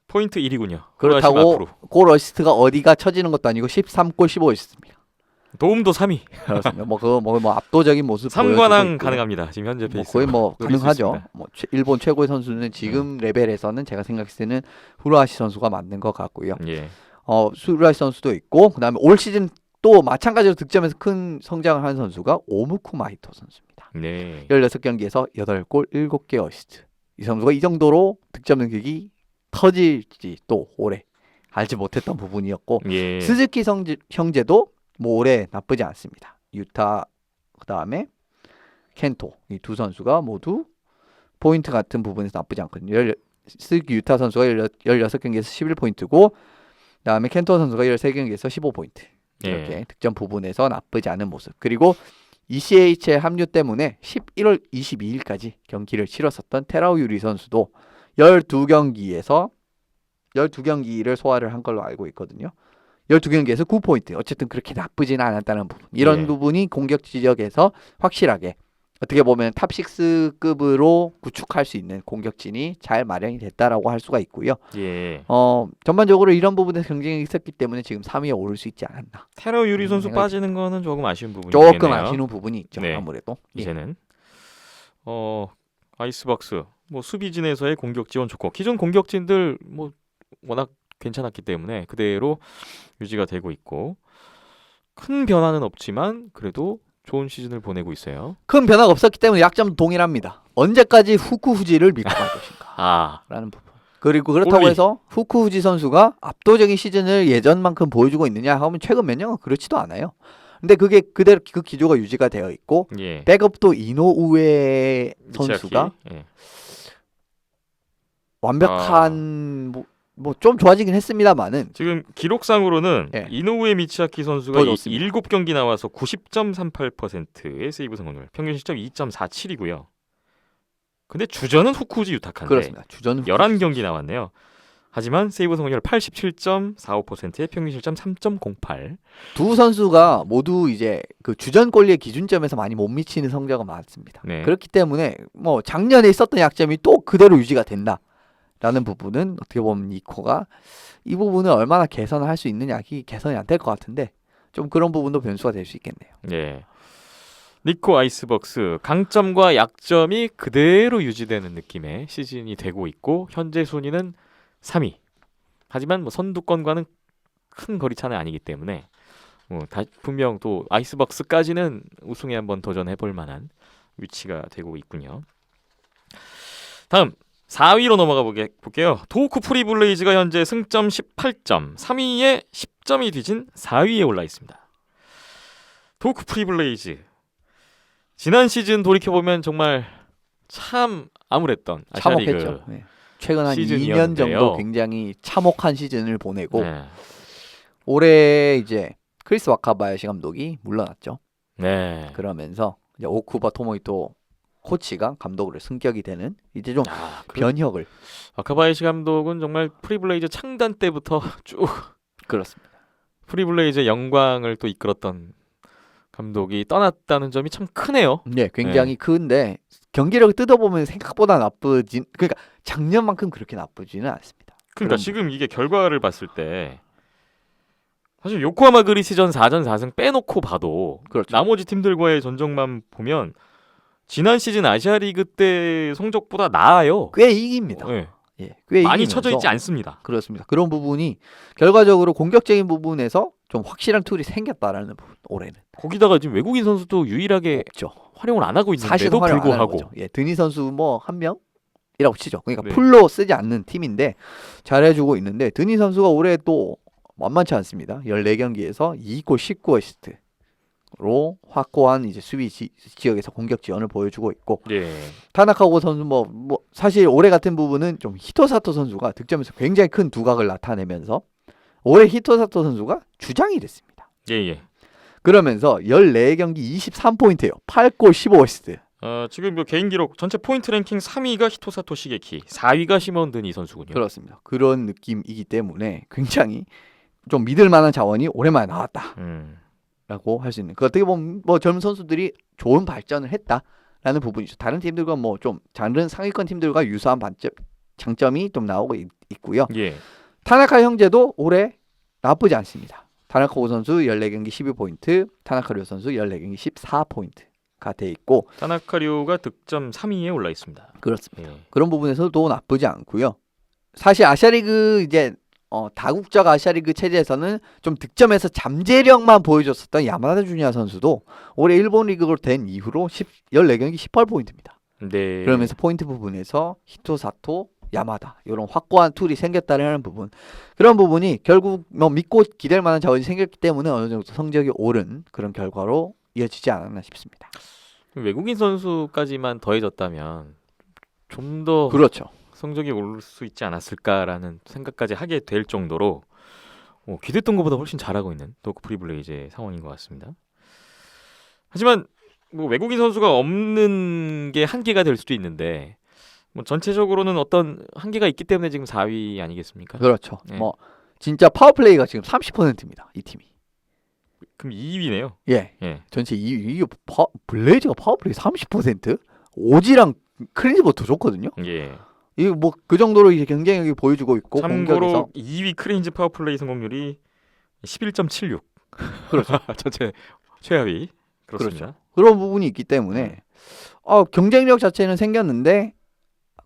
포인트 1위군요. 그렇다고 골 어시스트가 어디가 쳐지는 것도 아니고 13골 15어시스트입니다. 도움도 3위. 그렇습니다. 뭐 압도적인 모습 보여주고 3관왕 있고요. 가능합니다. 지금 현재 페이스. 거의 뭐 노릴 수 가능하죠. 있습니다. 뭐 일본 최고의 선수는 지금 레벨에서는 제가 생각했을 때는 후루하시 선수가 맞는 것 같고요. 예. 후루하시 선수도 있고 그다음에 올 시즌 또 마찬가지로 득점에서 큰 성장을 한 선수가 오무쿠 마히토 선수입니다. 네. 16경기에서 8골 7개 어시스트. 이 선수가 이 정도로 득점 능력이 터질지 또 올해 알지 못했던 부분이었고 예. 스즈키 형제도 뭐 올해 나쁘지 않습니다. 유타 그다음에 켄토 이 두 선수가 모두 포인트 같은 부분에서 나쁘지 않거든요. 스즈키 유타 선수가 16경기에서 11포인트고 그다음에 켄토 선수가 13경기에서 15포인트. 이렇게 예. 득점 부분에서 나쁘지 않은 모습. 그리고 ECH의 합류 때문에 11월 22일까지 경기를 치렀었던 테라오 유리 선수도 12경기를 소화를 한 걸로 알고 있거든요. 12경기에서 9포인트. 어쨌든 그렇게 나쁘지는 않았다는 부분. 이런 예. 부분이 공격 지역에서 확실하게 어떻게 보면 탑6급으로 구축할 수 있는 공격진이 잘 마련이 됐다라고 할 수가 있고요. 예. 전반적으로 이런 부분에서 경쟁이 있었기 때문에 지금 3위에 오를 수 있지 않았나. 테러 유리 선수 생각이- 빠지는 거는 조금 아쉬운 부분이 조금 아쉬운 부분이 있죠. 네. 아무래도. 예. 이제는 아이스박스 뭐 수비진에서의 공격 지원 좋고 기존 공격진들 뭐 워낙 괜찮았기 때문에 그대로 유지가 되고 있고 큰 변화는 없지만 그래도 좋은 시즌을 보내고 있어요. 큰 변화가 없었기 때문에 약점 동일합니다. 언제까지 후쿠후지를 믿고 갈 것인가 라는 부분. 그리고 그렇다고 올리. 해서 후쿠후지 선수가 압도적인 시즌을 예전만큼 보여주고 있느냐 하면 최근 몇 년은 그렇지도 않아요. 근데 그게 그대로 그 기조가 유지가 되어 있고 예. 백업도 이노우에 미치아키. 선수가 예. 완벽한 뭐 좀 좋아지긴 했습니다만은 지금 기록상으로는 예. 이노우에 미치아키 선수가 더 좋습니다. 7경기 나와서 90.38%의 세이브 성공률, 평균 실점 2.47이고요. 근데 주전은 후쿠지 유타카인데 그렇습니다. 주전 11경기 나왔네요. 하지만 세이브 성공률 87.45%의 평균 실점 3.08. 두 선수가 모두 이제 그 주전 골리의 기준점에서 많이 못 미치는 성적은 많습니다. 네. 그렇기 때문에 뭐 작년에 있었던 약점이 또 그대로 유지가 된다. 라는 부분은 어떻게 보면 니코가 이 부분을 얼마나 개선을 할 수 있느냐, 이 개선이 안 될 것 같은데 좀 그런 부분도 변수가 될 수 있겠네요. 예. 니코 아이스벅스 강점과 약점이 그대로 유지되는 느낌의 시즌이 되고 있고 현재 순위는 3위. 하지만 뭐 선두권과는 큰 거리차는 아니기 때문에 분명 또 아이스벅스까지는 우승에 한번 도전해볼 만한 위치가 되고 있군요. 다음 4위로 넘어가 볼게요. 도호쿠 프리블레이즈가 현재 승점 18점, 3위에 10점이 뒤진 4위에 올라 있습니다. 도호쿠 프리블레이즈 지난 시즌 돌이켜보면 정말 참 암울했던 아시아리그 참혹했죠. 네. 최근 한 2년 시즌이었는데요. 정도 굉장히 참혹한 시즌을 보내고 네. 올해 이제 크리스 와카바야시 감독이 물러났죠. 네. 그러면서 이제 오쿠바 토모이토 코치가 감독으로 승격이 되는 이제 좀 그 변혁을. 와카바야시 감독은 정말 프리블레이즈 창단 때부터 쭉 그렇습니다. 프리블레이즈의 영광을 또 이끌었던 감독이 떠났다는 점이 참 크네요. 네, 굉장히 큰데 경기력을 뜯어보면 생각보다 나쁘진, 그러니까 작년만큼 그렇게 나쁘지는 않습니다. 그러니까 그런 지금 이게 결과를 봤을 때 사실 요코하마 그리시전 4전 4승 빼놓고 봐도 그렇죠. 나머지 팀들과의 전적만 보면 지난 시즌 아시아리그 때 성적보다 나아요. 꽤 이깁니다. 네. 예, 꽤 많이 이기면서 쳐져 있지 않습니다. 그렇습니다. 그런 부분이 결과적으로 공격적인 부분에서 좀 확실한 툴이 생겼다라는 부분. 올해는 거기다가 지금 외국인 선수도 유일하게 없죠. 활용을 안 하고 사실 있는데도 활용 안 하는 불구하고 거죠. 예, 드니 선수 뭐 한 명이라고 치죠. 그러니까 네. 풀로 쓰지 않는 팀인데 잘해주고 있는데 드니 선수가 올해 또 만만치 않습니다. 14경기에서 2골 19어시스트로 확고한 이제 수비 지역에서 공격 지원을 보여주고 있고 예. 타나카고 선수 뭐 사실 올해 같은 부분은 좀 히토사토 선수가 득점에서 굉장히 큰 두각을 나타내면서 올해 히토사토 선수가 주장이 됐습니다. 예. 그러면서 14경기 23포인트예요. 8골 15어시스트. 지금 뭐 개인 기록 전체 포인트 랭킹 3위가 히토사토 시게키, 4위가 시몬 드니 선수군요. 그렇습니다. 그런 느낌이기 때문에 굉장히 좀 믿을 만한 자원이 오랜만에 나왔다라고 할 수 있는. 그 어떻게 보면 뭐 젊은 선수들이 좋은 발전을 했다라는 부분이죠. 다른 팀들과 뭐 좀 다른 상위권 팀들과 유사한 장점이 좀 나오고 있고요. 예. 타나카 형제도 올해 나쁘지 않습니다. 타나카오 선수 14경기 12포인트, 타나카류 선수 14경기 14포인트가 돼 있고 타나카류가 득점 3위에 올라 있습니다. 그렇습니다. 예. 그런 부분에서도 나쁘지 않고요. 사실 아시아리그 이제 다국적 아시아리그 체제에서는 좀 득점에서 잠재력만 보여줬었던 야마다 주니아 선수도 올해 일본 리그로 된 이후로 14경기 18포인트입니다. 네. 그러면서 포인트 부분에서 히토사토, 야마다 이런 확고한 툴이 생겼다는 부분, 그런 부분이 결국 뭐 믿고 기댈 만한 자원이 생겼기 때문에 어느 정도 성적이 오른 그런 결과로 이어지지 않았나 싶습니다. 외국인 선수까지만 더해졌다면 좀 더 그렇죠. 성적이 오를 수 있지 않았을까라는 생각까지 하게 될 정도로 기대했던 것보다 훨씬 잘하고 있는 도크 프리블레이즈의 상황인 것 같습니다. 하지만 뭐 외국인 선수가 없는 게 한계가 될 수도 있는데 뭐 전체적으로는 어떤 한계가 있기 때문에 지금 4위 아니겠습니까? 그렇죠. 네. 뭐 진짜 파워플레이가 지금 30%입니다. 이 팀이. 그럼 2위네요. 예. 예. 전체 2위 블레이즈가 파워플레이 30%? 오지랑 크린즈보다 더 좋거든요. 예. 이거 뭐 그 정도로 이제 경쟁력이 보여주고 있고 참고로 공격에서 2위 크레인즈 파워플레이 성공률이 11.76. 그렇죠. 전체 최하위. 그렇습니다. 그런 부분이 있기 때문에 경쟁력 자체는 생겼는데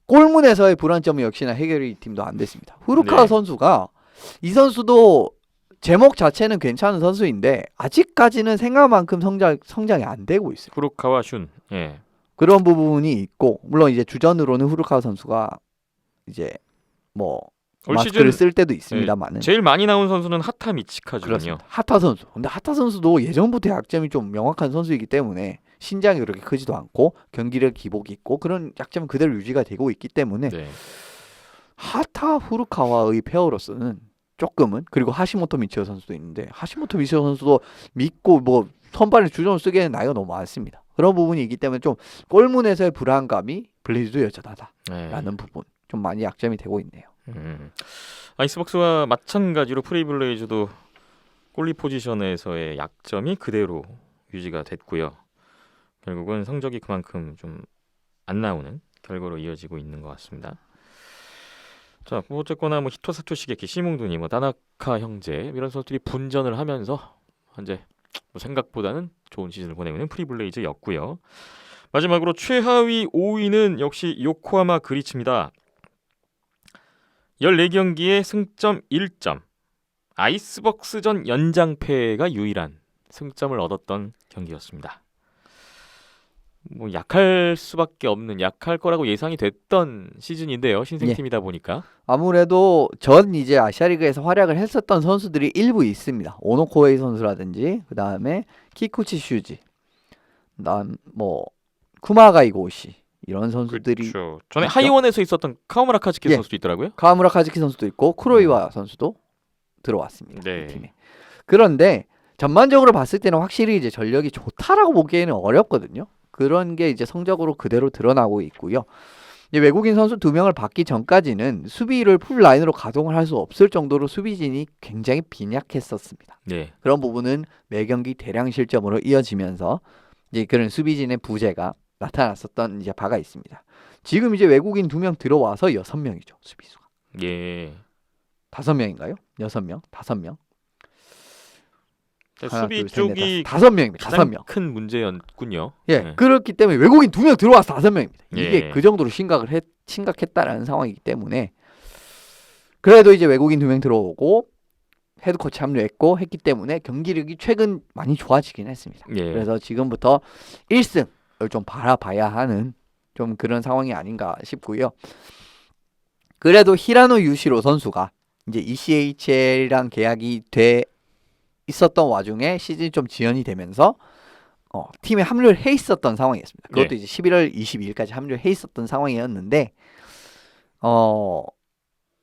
골문에서의 불안점이 역시나 해결이 팀도 안 됐습니다. 후루카와 네. 선수가 이 선수도 제목 자체는 괜찮은 선수인데 아직까지는 생각만큼 성장이 안 되고 있어요. 후루카와 슌. 예. 그런 부분이 있고 물론 이제 주전으로는 후루카와 선수가 이제 뭐 올 마스크를 시즌 쓸 때도 있습니다만은 제일 많이 나온 선수는 하타 미치카주군요. 그렇습니다. 하타 선수. 근데 하타 선수도 예전부터 약점이 좀 명확한 선수이기 때문에 신장이 그렇게 크지도 않고 경기력 기복이 있고 그런 약점은 그대로 유지가 되고 있기 때문에 네. 하타 후루카와의 페어로서는 조금은, 그리고 하시모토 미치오 선수도 있는데 하시모토 미치오 선수도 믿고 뭐 선발에 주전을 쓰기에는 나이가 너무 많습니다. 그런 부분이 있기 때문에 좀 골문에서의 불안감이 블레이즈도 여전하다라는 네. 부분 좀 많이 약점이 되고 있네요. 아이스박스와 마찬가지로 프리블레이즈도 골리 포지션에서의 약점이 그대로 유지가 됐고요. 결국은 성적이 그만큼 좀 안 나오는 결과로 이어지고 있는 것 같습니다. 자, 뭐 어쨌거나 뭐 히토 사토시게키, 시몽둥이, 뭐 다나카 형제 이런 선수들이 분전을 하면서 현재 뭐 생각보다는 좋은 시즌을 보내고 있는 프리블레이즈였고요. 마지막으로 최하위 5위는 역시 요코하마 그리츠입니다. 14경기에 승점 1점. 아이스벅스전 연장패가 유일한 승점을 얻었던 경기였습니다. 뭐 약할 수밖에 없는 약할 거라고 예상이 됐던 시즌인데요. 신생팀이다 보니까. 아무래도 전 이제 아시아리그에서 활약을 했었던 선수들이 일부 있습니다. 오노코에이 선수라든지 그 다음에 키쿠치 슈지, 그다음 뭐 쿠마가 이고시 이런 선수들이 그렇죠. 전에 있죠? 하이원에서 있었던 카오무라 카즈키 예. 선수도 있더라고요. 카와무라 카즈키 선수도 있고 쿠로이와 선수도 들어왔습니다. 네. 이 팀에. 그런데 전반적으로 봤을 때는 확실히 이제 전력이 좋다라고 보기에는 어렵거든요. 그런 게 이제 성적으로 그대로 드러나고 있고요. 이제 외국인 선수 2명을 받기 전까지는 수비를 풀 라인으로 가동을 할 수 없을 정도로 수비진이 굉장히 빈약했었습니다. 네. 그런 부분은 매 경기 대량 실점으로 이어지면서 이제 그런 수비진의 부재가 나타났었던 이제 바가 있습니다. 지금 이제 외국인 2명 들어와서 6명이죠. 수비수가. 예. 5명인가요? 6명? 5명? 수비 쪽이 5명입니다. 가장 5명. 큰 문제였군요. 예, 네. 그렇기 때문에 외국인 2명 들어와서 5명입니다. 이게 예. 그 정도로 심각했다라는 상황이기 때문에 그래도 이제 외국인 2명 들어오고 헤드코치 합류했고 했기 때문에 경기력이 최근 많이 좋아지긴 했습니다. 예. 그래서 지금부터 1승을 좀 바라봐야 하는 좀 그런 상황이 아닌가 싶고요. 그래도 히라노 유시로 선수가 이제 ECHL이랑 계약이 돼 있었던 와중에 시즌이 좀 지연이 되면서 팀에 합류를 해 있었던 상황이었습니다. 그것도 예. 이제 11월 22일까지 합류해 있었던 상황이었는데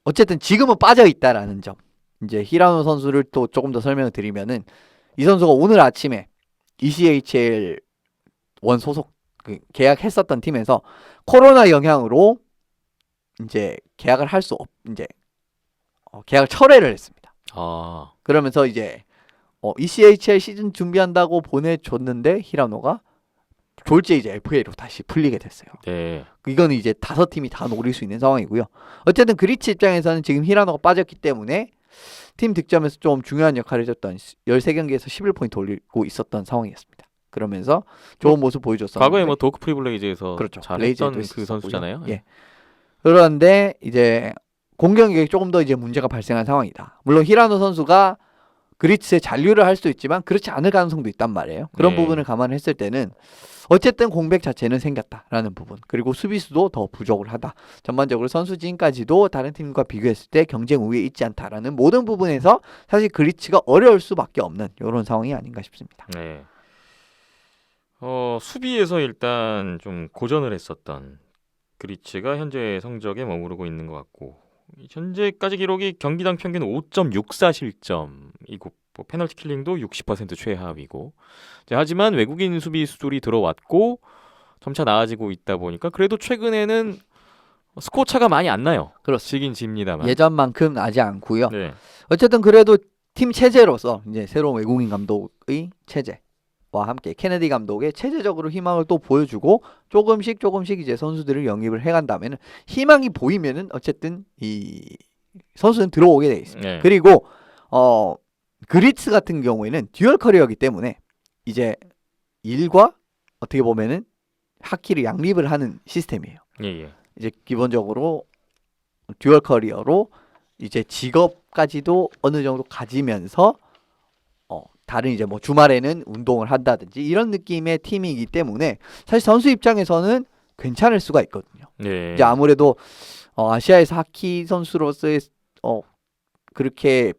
어쨌든 지금은 빠져 있다라는 점. 이제 히라노 선수를 또 조금 더 설명을 드리면은 이 선수가 오늘 아침에 ECHL 원 소속 계약했었던 팀에서 코로나 영향으로 이제 계약을 할 수 이제 계약을 철회를 했습니다. 아. 그러면서 이제 ECHL 시즌 준비한다고 보내줬는데 히라노가 졸지에 이제 FA로 다시 풀리게 됐어요. 네. 이거는 이제 5팀이 다 노릴 수 있는 상황이고요. 어쨌든 그리치 입장에서는 지금 히라노가 빠졌기 때문에 팀 득점에서 좀 중요한 역할을 해줬던 13경기에서 11포인트 올리고 있었던 상황이었습니다. 그러면서 좋은 모습 보여줬었는데 과거에 뭐 도크 프리블레이즈에서 그렇죠. 잘했던 블레이즈에도 그 있었고요. 선수잖아요. 예. 그런데 이제 공격력에 조금 더 이제 문제가 발생한 상황이다. 물론 히라노 선수가 그리츠에 잔류를 할 수도 있지만 그렇지 않을 가능성도 있단 말이에요. 그런 네. 부분을 감안했을 때는 어쨌든 공백 자체는 생겼다라는 부분, 그리고 수비수도 더 부족을 하다. 전반적으로 선수진까지도 다른 팀과 비교했을 때 경쟁 우위에 있지 않다라는 모든 부분에서 사실 그리츠가 어려울 수밖에 없는 이런 상황이 아닌가 싶습니다. 네. 수비에서 일단 좀 고전을 했었던 그리츠가 현재 성적에 머무르고 있는 것 같고, 현재까지 기록이 경기당 평균 5.64 실점이고 뭐 페널티 킬링도 60% 최하위고. 하지만 외국인 수비수들이 들어왔고 점차 나아지고 있다 보니까 그래도 최근에는 스코어 차가 많이 안 나요. 그렇습니다. 지긴 집니다만. 예전만큼 나지 않고요. 네. 어쨌든 그래도 팀 체제로서 이제 새로운 외국인 감독의 체제와 함께 케네디 감독의 체제적으로 희망을 또 보여주고 조금씩 이제 선수들을 영입을 해간다면은 희망이 보이면은 어쨌든 이 선수는 들어오게 돼 있습니다. 네. 그리고 그리츠 같은 경우에는 듀얼 커리어이기 때문에 이제 일과 어떻게 보면은 하키를 양립을 하는 시스템이에요. 예. 이제 기본적으로 듀얼 커리어로 이제 직업까지도 어느 정도 가지면서 다른 이제 뭐 주말에는 운동을 한다든지 이런 느낌의 팀이기 때문에 사실 선수 입장에서는 괜찮을 수가 있거든요. 네. 이제 아무래도 아시아에서 하키 선수로서의 그렇게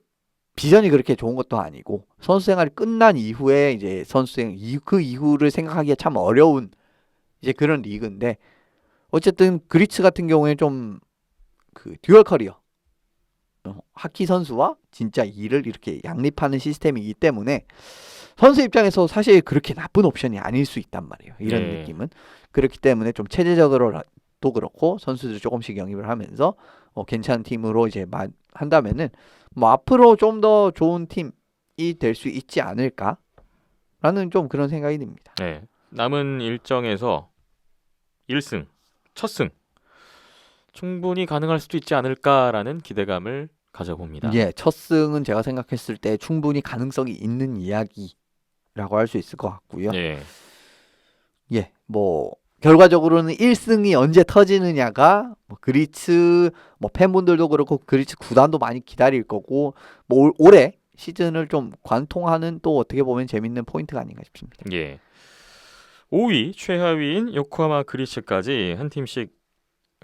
비전이 그렇게 좋은 것도 아니고 선수 생활이 끝난 이후에 이제 그 이후를 생각하기가 참 어려운 이제 그런 리그인데 어쨌든 그리츠 같은 경우에 좀 그 듀얼 커리어 하키 선수와 진짜 일을 이렇게 양립하는 시스템이기 때문에 선수 입장에서 사실 그렇게 나쁜 옵션이 아닐 수 있단 말이에요. 이런 네. 느낌은. 그렇기 때문에 좀 체제적으로도 그렇고 선수들 조금씩 영입을 하면서 괜찮은 팀으로 이제 한다면은 뭐 앞으로 좀 더 좋은 팀이 될 수 있지 않을까라는 좀 그런 생각이 듭니다. 네. 남은 일정에서 1승, 첫 승. 충분히 가능할 수도 있지 않을까라는 기대감을 가져봅니다. 예, 첫 승은 제가 생각했을 때 충분히 가능성이 있는 이야기라고 할 수 있을 것 같고요. 예. 예, 뭐 결과적으로는 1승이 언제 터지느냐가 뭐 그리츠 뭐 팬분들도 그렇고 그리츠 구단도 많이 기다릴 거고 뭐 올해 시즌을 좀 관통하는 또 어떻게 보면 재밌는 포인트가 아닌가 싶습니다. 예. 5위 최하위인 요코하마 그리츠까지 한 팀씩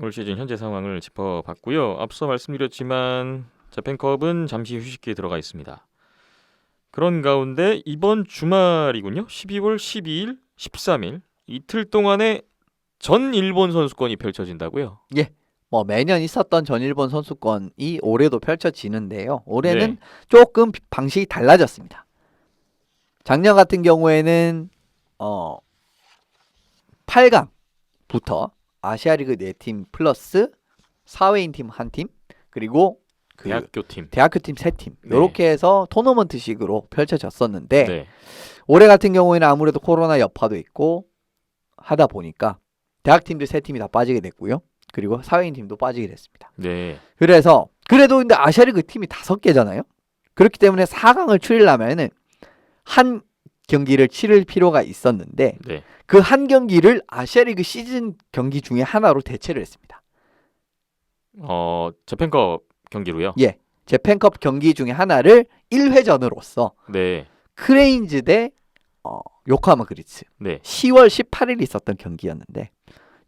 올 시즌 현재 상황을 짚어봤고요. 앞서 말씀드렸지만 재팬컵은 잠시 휴식기에 들어가 있습니다. 그런 가운데 이번 주말이군요. 12월 12일, 13일 이틀 동안에 전 일본 선수권이 펼쳐진다고요. 뭐 매년 있었던 전일본 선수권이 올해도 펼쳐지는데요. 올해는 네. 조금 방식이 달라졌습니다. 작년 같은 경우에는 8강부터 아시아리그 4팀 플러스 사회인 팀 1팀 그리고 그 대학교 팀. 대학교 팀 3팀 네. 이렇게 해서 토너먼트식으로 펼쳐졌었는데 네. 올해 같은 경우에는 아무래도 코로나 여파도 있고 하다 보니까 대학 팀들 3팀이 다 빠지게 됐고요. 그리고 사회인 팀도 빠지게 됐습니다. 네. 그래서 그래도 근데 아시아리그 팀이 5개잖아요. 그렇기 때문에 4강을 치르려면은 한 경기를 치를 필요가 있었는데 네. 그 한 경기를 아시아리그 시즌 경기 중에 하나로 대체를 했습니다. 재팬컵 경기로요. 예. 재팬컵 경기 중에 하나를 1회전으로서 네. 크레인즈 대 요코하마 그리츠 네. 10월 18일 있었던 경기였는데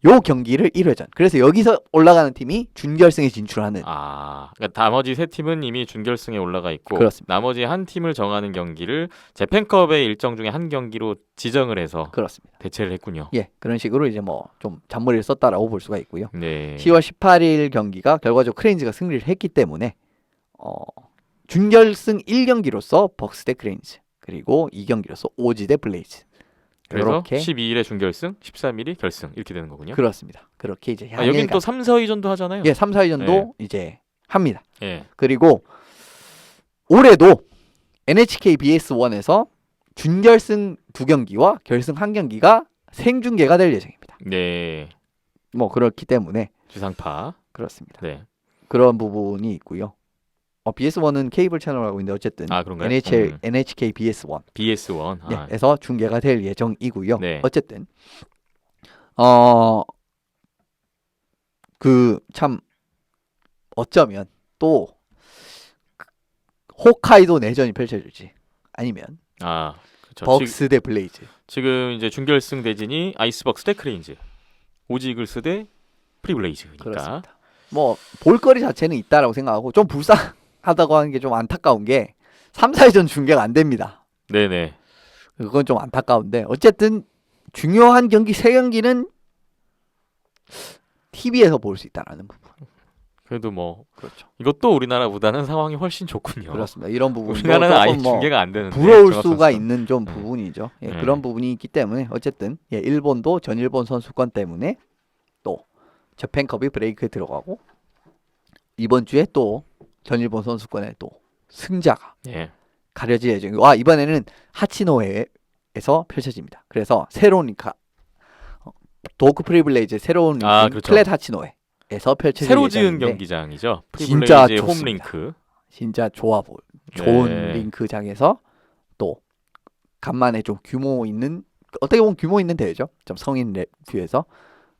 요 경기를 1회전. 그래서 여기서 올라가는 팀이 준결승에 진출하는 그러니까 나머지 세 팀은 이미 준결승에 올라가 있고 그렇습니다. 나머지 한 팀을 정하는 경기를 재팬컵의 일정 중에 한 경기로 지정을 해서 그렇습니다. 대체를 했군요. 예. 그런 식으로 이제 뭐 좀 잔머리를 썼다라고 볼 수가 있고요. 네. 10월 18일 경기가 결과적으로 크레인즈가 승리를 했기 때문에 준결승 1경기로서 벅스 대 크레인즈 그리고 2경기로서 오지 대 블레이즈 그래서 이렇게 12일에 준결승, 13일이 결승 이렇게 되는 거군요. 그렇습니다. 그렇게 이제 여긴 또 3, 4위전도 하잖아요. 예, 3, 4위전도 네. 이제 합니다. 예. 그리고 올해도 NHK BS1에서 준결승 2경기와 결승 1경기가 생중계가 될 예정입니다. 네. 뭐 그렇기 때문에 지상파. 그렇습니다. 네. 그런 부분이 있고요. BS1은 케이블 채널하고 있는데 어쨌든 그런가요? NHK BS1 BS1. 예, 에서 중계가 될 예정이고요. 네. 어쨌든 그 참 어쩌면 또 호카이도 내전이 펼쳐질지 아니면 그렇죠. 벅스 대 블레이즈 지금 이제 준결승 대진이 아이스박스 대 크레인즈, 오지 이글스 대 프리블레이즈니까. 그렇습니다. 뭐 볼거리 자체는 있다라고 생각하고 좀 불쌍하다고 하는 게 좀 안타까운 게 3, 4회전 중계가 안 됩니다. 네네. 그건 좀 안타까운데 어쨌든 중요한 경기 3경기는 TV에서 볼 수 있다라는 부분. 그래도 뭐 그렇죠. 이것도 우리나라보다는 상황이 훨씬 좋군요. 그렇습니다. 이런 부분도 우리나라는 아예 조금 뭐 중계가 안 되는데 부러울 종합 수가 선수권. 있는 좀 네. 부분이죠. 예, 네. 그런 부분이 있기 때문에 어쨌든 일본도 전일본 선수권 때문에 또 재팬컵이 브레이크에 들어가고 이번 주에 또 전일본 선수권에 또 승자가 예. 가려질 예정이고 이번에는 하치노에서 펼쳐집니다. 그래서 새로운 도크 프리블레이즈 새로운 그렇죠. 플랫 하치노에서 펼쳐질 새로 지은 예정인데 경기장이죠. 진짜 프리블레이즈의 좋습니다. 홈링크. 진짜 좋은 네. 링크장에서 또 간만에 좀 규모 있는 어떻게 보면 규모 있는 대회죠. 좀 성인 랩뷰에서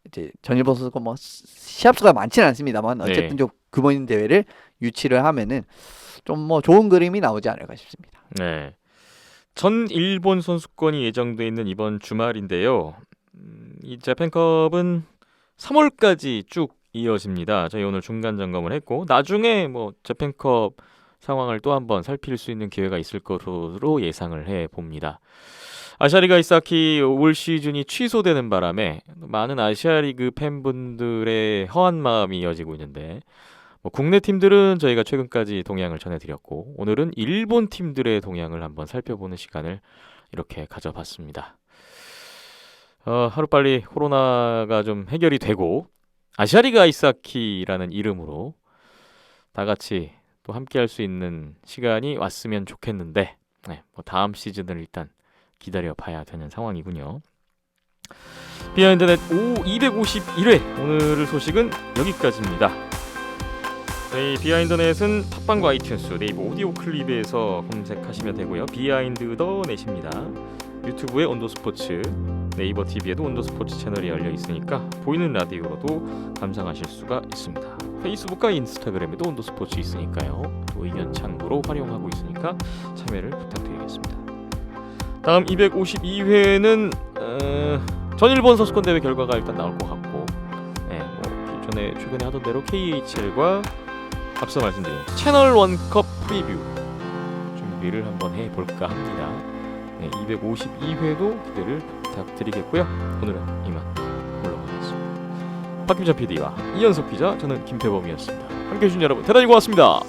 이제 전일본 선수권 뭐 시합 수가 많지는 않습니다만 어쨌든 네. 좀 규모 있는 대회를 유치를 하면은 좀 뭐 좋은 그림이 나오지 않을까 싶습니다. 네. 전 일본 선수권이 예정돼 있는 이번 주말인데요. 이 재팬컵은 3월까지 쭉 이어집니다. 저희 오늘 중간 점검을 했고 나중에 뭐 재팬컵 상황을 또 한번 살필 수 있는 기회가 있을 것으로 예상을 해 봅니다. 아시아리그 아이스하키 올 시즌이 취소되는 바람에 많은 아시아리그 팬분들의 허한 마음이 이어지고 있는데 뭐 국내 팀들은 저희가 최근까지 동향을 전해드렸고 오늘은 일본 팀들의 동향을 한번 살펴보는 시간을 이렇게 가져봤습니다. 하루빨리 코로나가 좀 해결이 되고 아시아리그 아이스하키라는 이름으로 다 같이 또 함께할 수 있는 시간이 왔으면 좋겠는데 뭐 다음 시즌을 일단 기다려봐야 되는 상황이군요. 비하인드넷 251회 오늘 소식은 여기까지입니다. 저희 비하인드넷은 팟빵과 아이튠스, 네이버 오디오 클립에서 검색하시면 되고요. 비하인드 더 넷입니다. 유튜브에 온도스포츠, 네이버 TV에도 온도스포츠 채널이 열려 있으니까 보이는 라디오로도 감상하실 수가 있습니다. 페이스북과 인스타그램에도 온도스포츠 있으니까요. 또 의견 창구로 활용하고 있으니까 참여를 부탁드리겠습니다. 다음 252회는 전일본 선수권 대회 결과가 일단 나올 것 같고, 최근에 하던 대로 KHL과 앞서 말씀드린 채널 원컵 프리뷰 준비를 한번 해볼까 합니다. 252회도 기대를 부탁드리겠고요. 오늘은 이만 물러가겠습니다. 박김찬 PD와 이현석 기자, 저는 김태범이었습니다. 함께해 주신 여러분 대단히 고맙습니다.